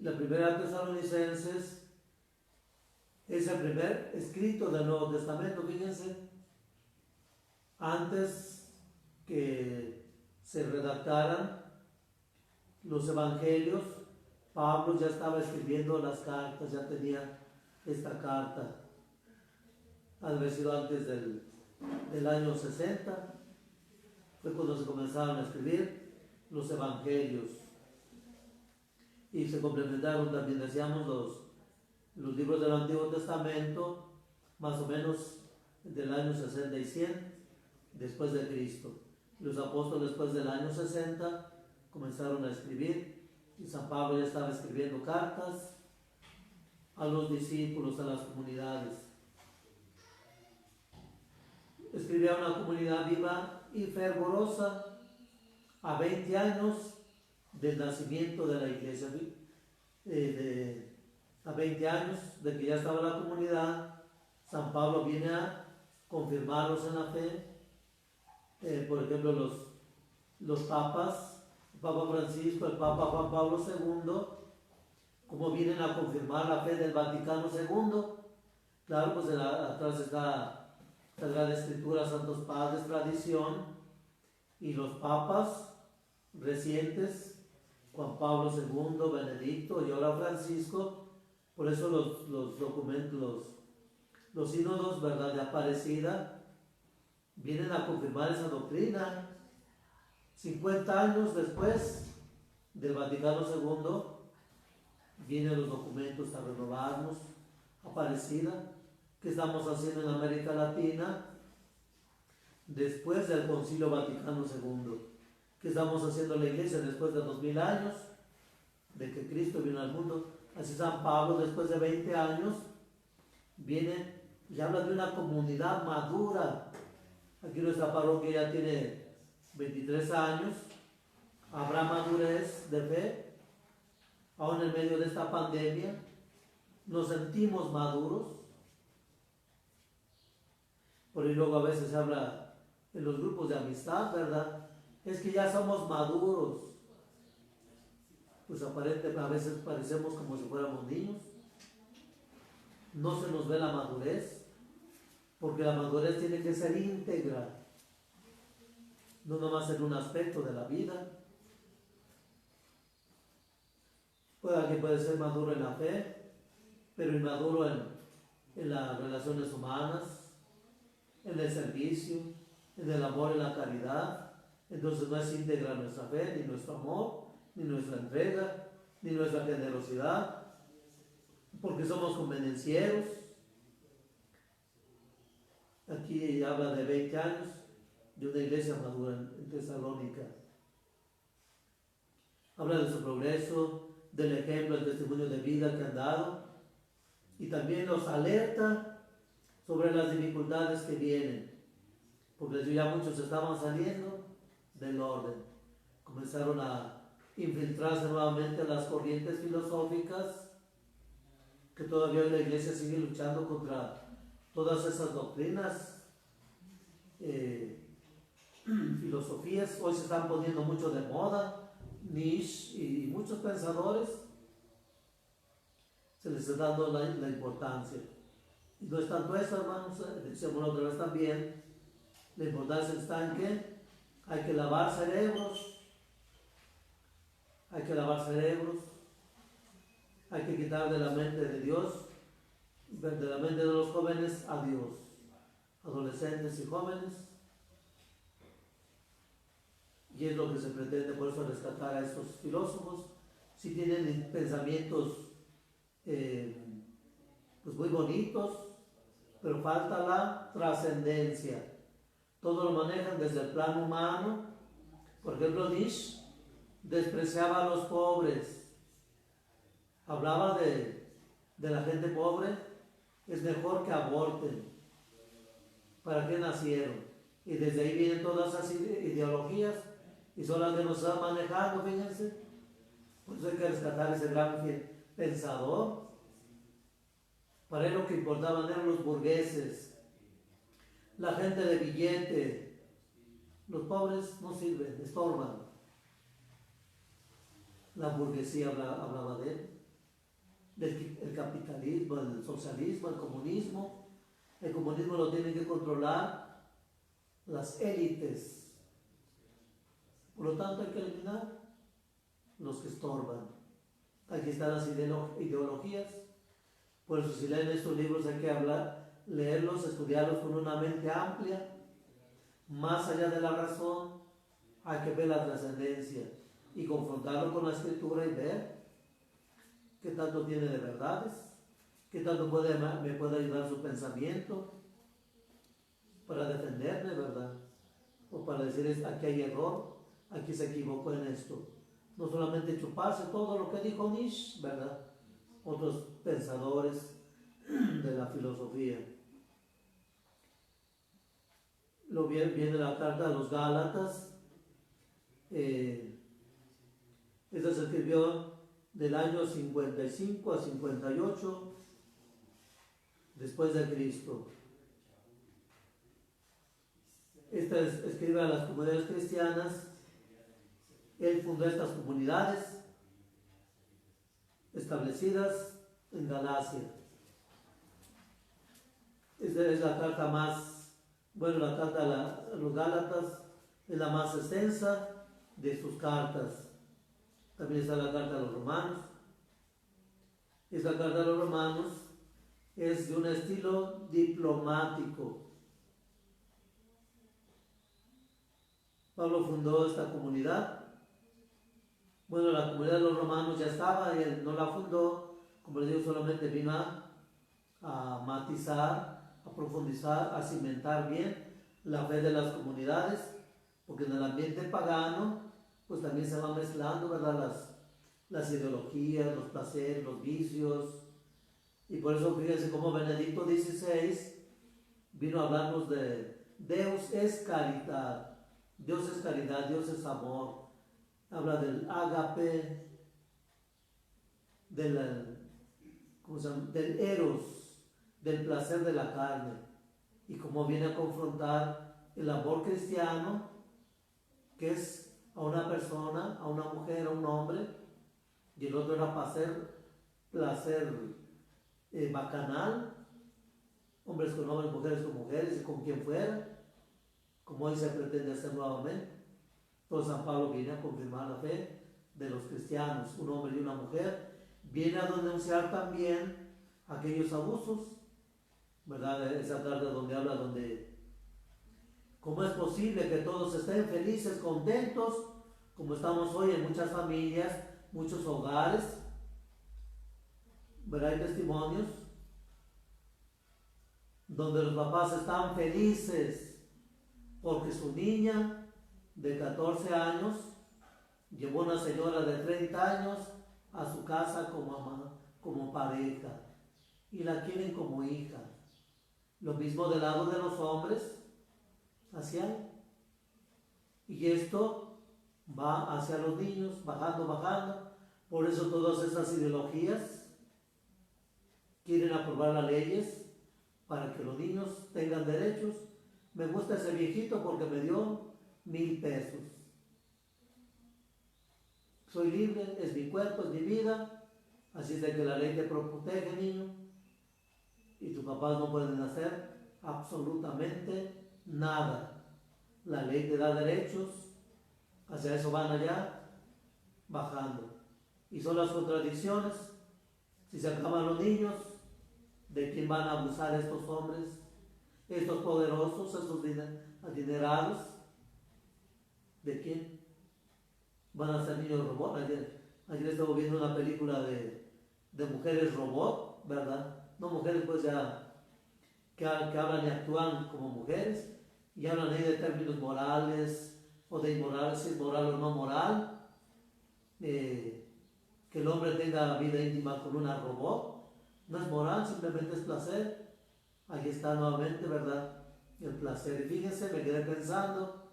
Speaker 1: La primera Tesalonicenses es el primer escrito del Nuevo Testamento, fíjense. Antes que se redactaran los evangelios, Pablo ya estaba escribiendo las cartas, ya tenía esta carta. Ha de haber sido antes del año 60, fue cuando se comenzaron a escribir los evangelios. Y se complementaron también, decíamos, los libros del Antiguo Testamento, más o menos del año 60 y 100 después de Cristo. Los apóstoles después del año 60 comenzaron a escribir, y San Pablo ya estaba escribiendo cartas a los discípulos, a las comunidades. Escribía a una comunidad viva y fervorosa a 20 años del nacimiento de la iglesia. A 20 años de que ya estaba la comunidad, San Pablo viene a confirmarlos en la fe. Por ejemplo, los papas, el Papa Francisco, el Papa Juan Pablo II, como vienen a confirmar la fe del Vaticano II. Claro, pues atrás está Sagrada Escritura, Santos Padres, tradición, y los papas recientes, Juan Pablo II, Benedicto y ahora Francisco. Por eso los documentos, los sínodos, ¿verdad?, de Aparecida, vienen a confirmar esa doctrina. 50 años después del Vaticano II, vienen los documentos a renovarnos. Aparecida, ¿qué estamos haciendo en América Latina después del Concilio Vaticano II? ¿Qué estamos haciendo en la Iglesia después de 2000 años de que Cristo vino al mundo? Así San Pablo, después de 20 años, viene y habla de una comunidad madura. Aquí nuestra parroquia ya tiene 23 años, habrá madurez de fe, aún en medio de esta pandemia, nos sentimos maduros. Por ahí luego a veces se habla en los grupos de amistad, ¿verdad? Es que ya somos maduros. Pues aparentemente a veces parecemos como si fuéramos niños. No se nos ve la madurez, porque la madurez tiene que ser íntegra, no nomás en un aspecto de la vida. Alguien puede ser maduro en la fe, pero inmaduro en las relaciones humanas, en el servicio, en el amor, en la caridad. Entonces no es íntegra nuestra fe, ni nuestro amor, ni nuestra entrega, ni nuestra generosidad, porque somos convenencieros. Aquí habla de 20 años de una iglesia madura en Tesalónica. Habla de su progreso, del ejemplo, el testimonio de vida que han dado, y también los alerta sobre las dificultades que vienen, porque ya muchos estaban saliendo del orden, comenzaron a infiltrarse nuevamente en las corrientes filosóficas, que todavía la iglesia sigue luchando contra todas esas doctrinas, filosofías. Hoy se están poniendo mucho de moda, Nietzsche y muchos pensadores, se les está dando la importancia. Y no es tanto eso, hermanos, decíamos otra vez también, la importancia está en que hay que lavar cerebros, hay que quitar de la mente de Dios, de la mente de los jóvenes a Dios, adolescentes y jóvenes. Y es lo que se pretende, por eso, rescatar a estos filósofos. Si tienen pensamientos pues muy bonitos, pero falta la trascendencia. Todo lo manejan desde el plano humano. Por ejemplo, Nietzsche despreciaba a los pobres, hablaba de la gente pobre. Es mejor que aborten. ¿Para qué nacieron? Y desde ahí vienen todas esas ideologías, y son las que nos están manejando, fíjense. Por eso hay que rescatar ese gran pensador. Para él lo que importaban eran los burgueses, la gente de billete. Los pobres no sirven, estorban. La burguesía hablaba de él, del capitalismo, el socialismo, el comunismo. El comunismo lo tienen que controlar las élites. Por lo tanto, hay que eliminar los que estorban. Aquí están las ideologías. Por eso, si leen estos libros, hay que leerlos, estudiarlos con una mente amplia, más allá de la razón. Hay que ver la trascendencia y confrontarlo con la escritura y ver qué tanto tiene de verdades, qué tanto me puede ayudar su pensamiento para defenderme, ¿verdad? O para decir, aquí hay error, aquí se equivocó en esto. No solamente chuparse todo lo que dijo Nietzsche, ¿verdad? Otros pensadores de la filosofía. Lo viene la carta a los Gálatas. Esta se escribió del año 55 a 58 después de Cristo. Esta escribe a las comunidades cristianas. Él fundó estas comunidades establecidas en Galacia. Esta es la carta la carta a los Gálatas es la más extensa de sus cartas. También está la carta a los Romanos. Esta carta a los Romanos es de un estilo diplomático. Pablo fundó esta comunidad. Bueno, la comunidad de los romanos ya estaba y él no la fundó, como les digo, solamente vino a matizar, a profundizar, a cimentar bien la fe de las comunidades, porque en el ambiente pagano, pues también se van mezclando, ¿verdad? Las ideologías, los placeres, los vicios, y por eso fíjense cómo Benedicto XVI vino a hablarnos de Deus es caridad, Dios es caridad, Dios es amor, habla del ágape, del eros, del placer de la carne, y cómo viene a confrontar el amor cristiano, que es a una persona, a una mujer, a un hombre, y el otro era placer bacanal, hombres con hombres, mujeres con mujeres, y con quien fuera, como hoy se pretende hacer nuevamente. Entonces San Pablo viene a confirmar la fe de los cristianos, un hombre y una mujer, viene a denunciar también aquellos abusos, ¿verdad? Esa tarde donde habla, cómo es posible que todos estén felices, contentos, como estamos hoy en muchas familias, muchos hogares, ¿verdad? Hay testimonios donde los papás están felices porque su niña de 14 años llevó una señora de 30 años a su casa como pareja y la quieren como hija. Lo mismo del lado de los hombres, hacia él. Y esto va hacia los niños, bajando, bajando. Por eso todas esas ideologías quieren aprobar las leyes para que los niños tengan derechos. Me gusta ese viejito porque me dio 1,000 pesos. Soy libre, es mi cuerpo, es mi vida. Así es de que la ley te protege, niño. Y tus papás no pueden hacer absolutamente nada. La ley te da derechos. Hacia eso van allá, bajando. Y son las contradicciones. Si se acaban los niños, ¿de quién van a abusar estos hombres? Estos poderosos, estos adinerados, ¿de quién? Van a ser niños robot. Ayer estaba viendo una película de mujeres robot, ¿verdad? No mujeres pues ya que hablan y actúan como mujeres y hablan ahí de términos morales o de inmoral, si es moral o no moral, que el hombre tenga vida íntima con una robot, no es moral, simplemente es placer. Ahí está nuevamente, ¿verdad? El placer. Y fíjense, me quedé pensando,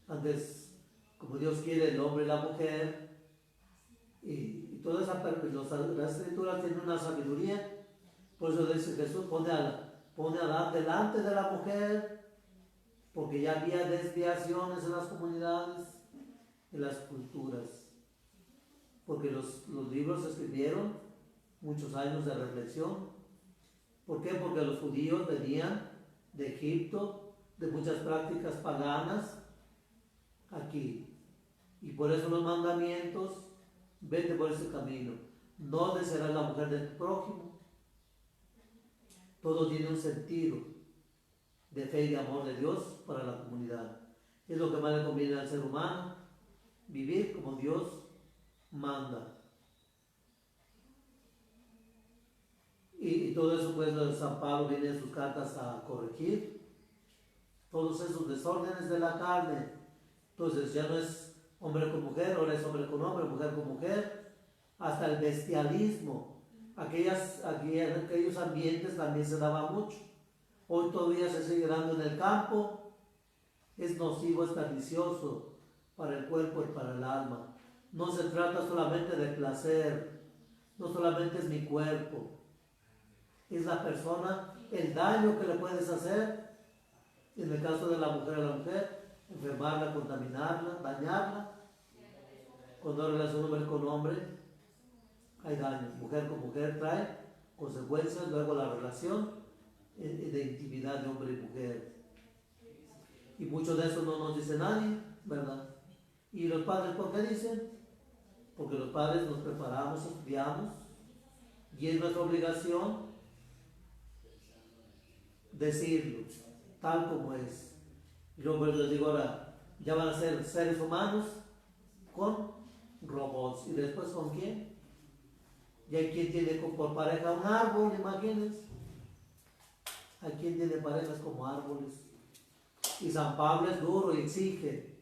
Speaker 1: antes, como Dios quiere, el hombre y la mujer, y toda esa, las escrituras tienen una sabiduría, por eso dice Jesús, pone a Adán delante de la mujer, porque ya había desviaciones en las comunidades, en las culturas, porque los libros se escribieron, muchos años de reflexión. ¿Por qué? Porque los judíos venían de Egipto, de muchas prácticas paganas aquí. Y por eso los mandamientos, vete por ese camino. No desearás la mujer de tu prójimo. Todo tiene un sentido de fe y de amor de Dios para la comunidad. Es lo que más le conviene al ser humano, vivir como Dios manda. Y todo eso pues San Pablo viene en sus cartas a corregir todos esos desórdenes de la carne. Entonces ya no es hombre con mujer, ahora es hombre con hombre, mujer con mujer, hasta el bestialismo. Aquellos ambientes también se daba mucho. Hoy todavía se sigue dando en el campo. Es nocivo, es pernicioso para el cuerpo y para el alma. No se trata solamente de placer, no solamente es mi cuerpo, es la persona, el daño que le puedes hacer, en el caso de la mujer a la mujer, enfermarla, contaminarla, dañarla. Cuando hay relación hombre con hombre, hay daño. Mujer con mujer trae consecuencias, luego la relación de intimidad de hombre y mujer. Y mucho de eso no nos dice nadie, ¿verdad? ¿Y los padres por qué dicen? Porque los padres nos preparamos, estudiamos, y es nuestra obligación decirlo, tal como es. Yo pues les digo ahora, ya van a ser seres humanos con robots. ¿Y después con quién? Y hay quien tiene por pareja un árbol, imagínense. Hay quien tiene parejas como árboles. Y San Pablo es duro y exige.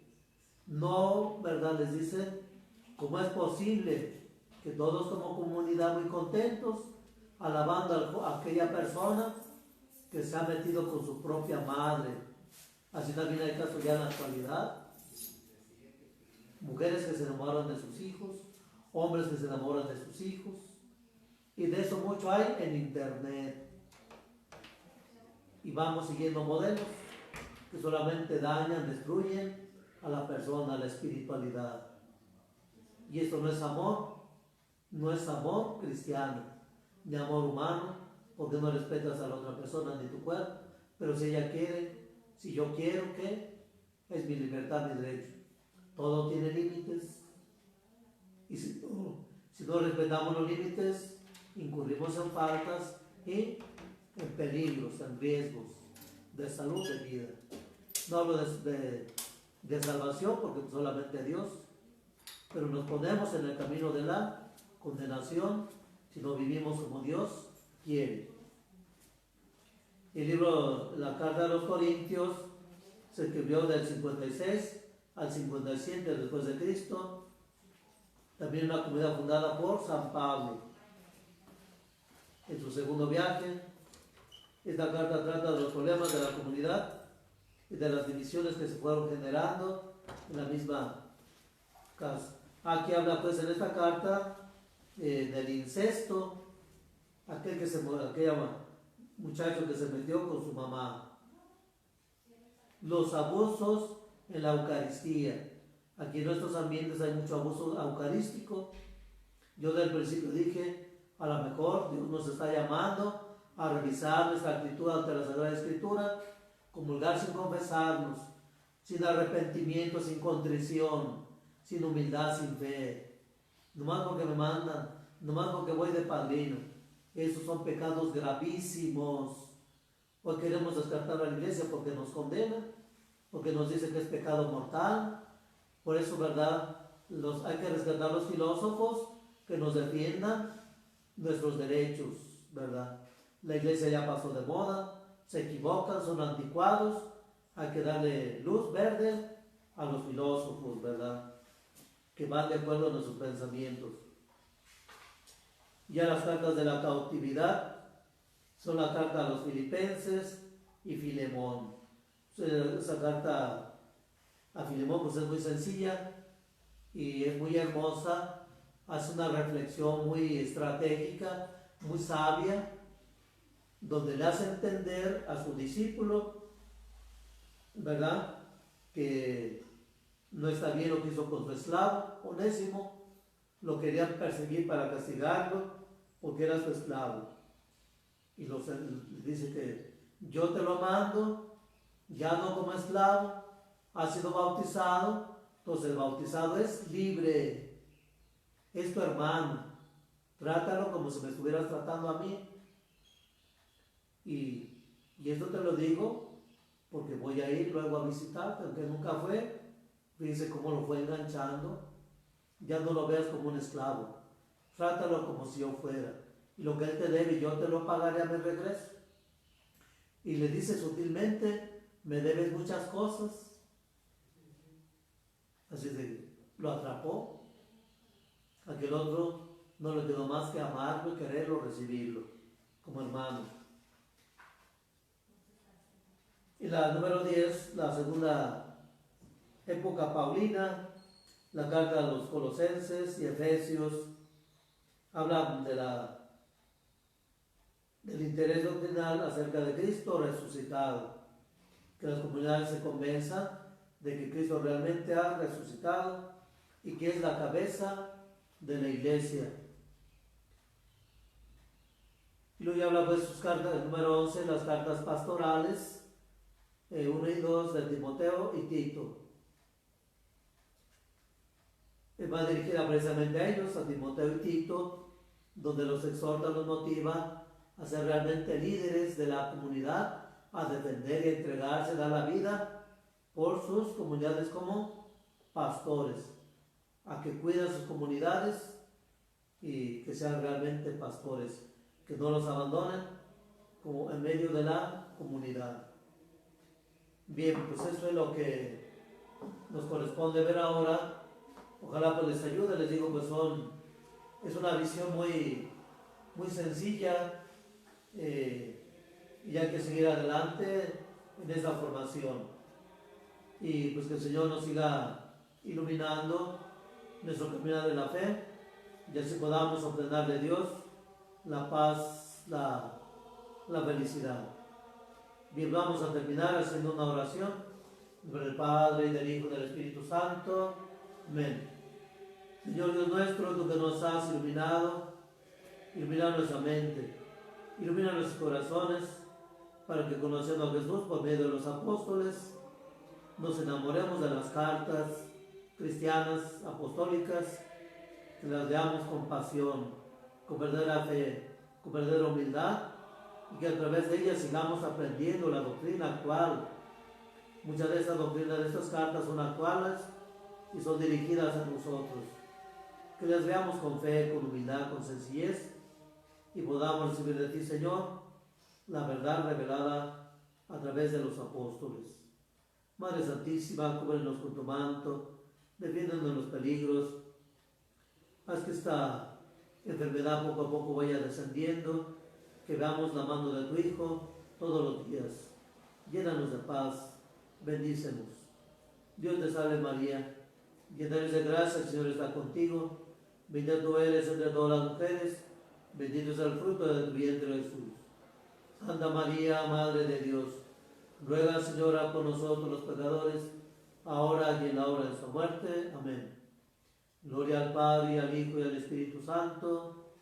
Speaker 1: No, ¿verdad? Les dice, ¿cómo es posible que todos como comunidad muy contentos, alabando a aquella persona que se ha metido con su propia madre? Así también hay casos ya en la actualidad. Mujeres que se enamoran de sus hijos, hombres que se enamoran de sus hijos. Y de eso mucho hay en internet. Y vamos siguiendo modelos que solamente dañan, destruyen a la persona, a la espiritualidad. Y esto no es amor, no es amor cristiano, ni amor humano, porque no respetas a la otra persona ni tu cuerpo. Pero si ella quiere, si yo quiero, ¿qué? Es mi libertad, mi derecho. Todo tiene límites. Y si no respetamos los límites, incurrimos en faltas y en peligros, en riesgos de salud, de vida. No hablo de salvación porque solamente Dios, pero nos ponemos en el camino de la condenación si no vivimos como Dios quiere. El libro, la carta de los Corintios, se escribió del 56 al 57 después de Cristo. También una comunidad fundada por San Pablo en su segundo viaje. Esta carta trata de los problemas de la comunidad y de las divisiones que se fueron generando en la misma casa. Aquí habla pues en esta carta del incesto, aquel muchacho que se metió con su mamá, los abusos en la Eucaristía. Aquí en nuestros ambientes hay mucho abuso eucarístico. Yo del principio dije, a lo mejor Dios nos está llamando a revisar nuestra actitud ante la Sagrada Escritura, comulgar sin confesarnos, sin arrepentimiento, sin contrición, sin humildad, sin fe, nomás porque me mandan, nomás porque voy de padrino. Esos son pecados gravísimos. Hoy queremos descartar a la iglesia porque nos condena, porque nos dice que es pecado mortal. Por eso, ¿verdad? Hay que rescatar a los filósofos que nos defiendan nuestros derechos, ¿verdad? La iglesia ya pasó de moda, se equivocan, son anticuados, hay que darle luz verde a los filósofos, ¿verdad? Que van de acuerdo a nuestros pensamientos. Ya las cartas de la cautividad son la carta a los Filipenses y Filemón. Esa carta a Filemón pues es muy sencilla y es muy hermosa, hace una reflexión muy estratégica, muy sabia, donde le hace entender a su discípulo, ¿verdad?, que no está bien lo que hizo con su esclavo, Onésimo. Lo querían perseguir para castigarlo porque era su esclavo. Y dice que yo te lo mando, ya no como esclavo, ha sido bautizado, entonces el bautizado es libre, es tu hermano, trátalo como si me estuvieras tratando a mí. Y esto te lo digo porque voy a ir luego a visitarte, aunque nunca fue. Fíjense cómo lo fue enganchando. Ya no lo veas como un esclavo, trátalo como si yo fuera, y lo que él te debe yo te lo pagaré a mi regreso. Y le dice sutilmente, me debes muchas cosas. Así de, lo atrapó. Aquel otro no le quedó más que amarlo y quererlo, recibirlo como hermano. Y la número 10, la segunda época paulina, la carta a los Colosenses y Efesios, habla del interés doctrinal acerca de Cristo resucitado, que las comunidades se convenzan de que Cristo realmente ha resucitado y que es la cabeza de la iglesia. Y luego ya habla pues sus cartas, el número 11, las cartas pastorales, 1 y 2 de Timoteo y Tito. Va dirigida precisamente a ellos, a Timoteo y Tito, donde los exhorta, los motiva a ser realmente líderes de la comunidad a defender y a entregarse, dar la vida por sus comunidades como pastores, a que cuiden sus comunidades y que sean realmente pastores, que no los abandonen como en medio de la comunidad. Bien, pues eso es lo que nos corresponde ver ahora. Ojalá pues les ayude, les digo, pues es una visión muy sencilla, y hay que seguir adelante en esta formación. Y pues que el Señor nos siga iluminando nuestro caminar de la fe, y así podamos obtener de Dios la paz, la felicidad. Bien, vamos a terminar haciendo una oración del Padre, y del Hijo, y del Espíritu Santo. Amén. Señor Dios nuestro, tú que nos has iluminado, ilumina nuestra mente, ilumina nuestros corazones, para que conociendo a Jesús por medio de los apóstoles, nos enamoremos de las cartas cristianas, apostólicas, que las veamos con pasión, con verdadera fe, con verdadera humildad, y que a través de ellas sigamos aprendiendo la doctrina actual. Muchas de estas doctrinas de estas cartas son actuales y son dirigidas a nosotros. Que las veamos con fe, con humildad, con sencillez, y podamos recibir de ti, Señor, la verdad revelada a través de los apóstoles. Madre Santísima, cúbrenos con tu manto, defiéndonos de los peligros. Haz que esta enfermedad poco a poco vaya descendiendo, que veamos la mano de tu Hijo todos los días. Llénanos de paz, bendícenos. Dios te salve María, llena eres de gracia, el Señor está contigo. Bendita tú eres entre todas las mujeres, bendito es el fruto de tu vientre Jesús. Santa María, Madre de Dios, ruega, Señora, por nosotros los pecadores, ahora y en la hora de nuestra muerte. Amén. Gloria al Padre, y al Hijo, y al Espíritu Santo,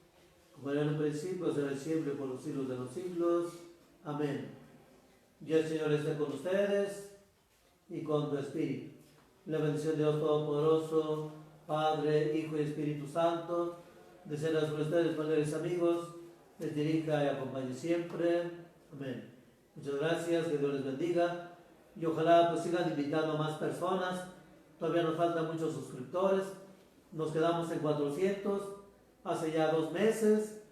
Speaker 1: como era en el principio, será siempre, por los siglos de los siglos. Amén. Y el Señor esté con ustedes y con tu espíritu. La bendición de Dios Todopoderoso, Padre, Hijo y Espíritu Santo, descienda sobre ustedes, padres amigos, les dirija y acompañe siempre. Amén. Muchas gracias, que Dios les bendiga, y ojalá pues sigan invitando a más personas. Todavía nos faltan muchos suscriptores, nos quedamos en 400 hace ya 2 meses.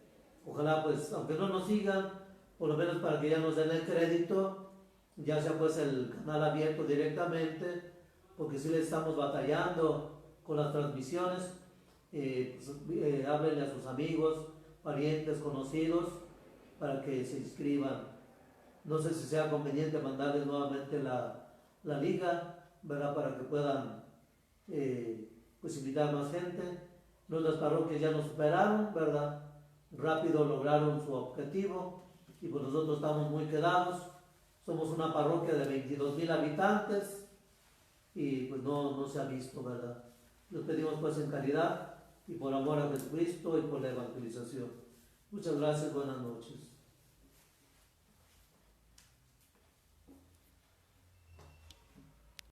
Speaker 1: Ojalá pues, aunque no nos sigan, por lo menos para que ya nos den el crédito, ya sea pues el canal abierto directamente, porque si le estamos batallando con las transmisiones. Háblenle a sus amigos, parientes, conocidos, para que se inscriban. No sé si sea conveniente mandarles nuevamente la liga, ¿verdad? Para que puedan pues invitar más gente. Nuestras parroquias ya nos superaron, ¿verdad? Rápido lograron su objetivo, y pues nosotros estamos muy quedados. Somos una parroquia de 22,000 habitantes y pues no se ha visto, ¿verdad? Los pedimos pues en caridad y por amor a Jesucristo y por la evangelización. Muchas gracias, buenas noches.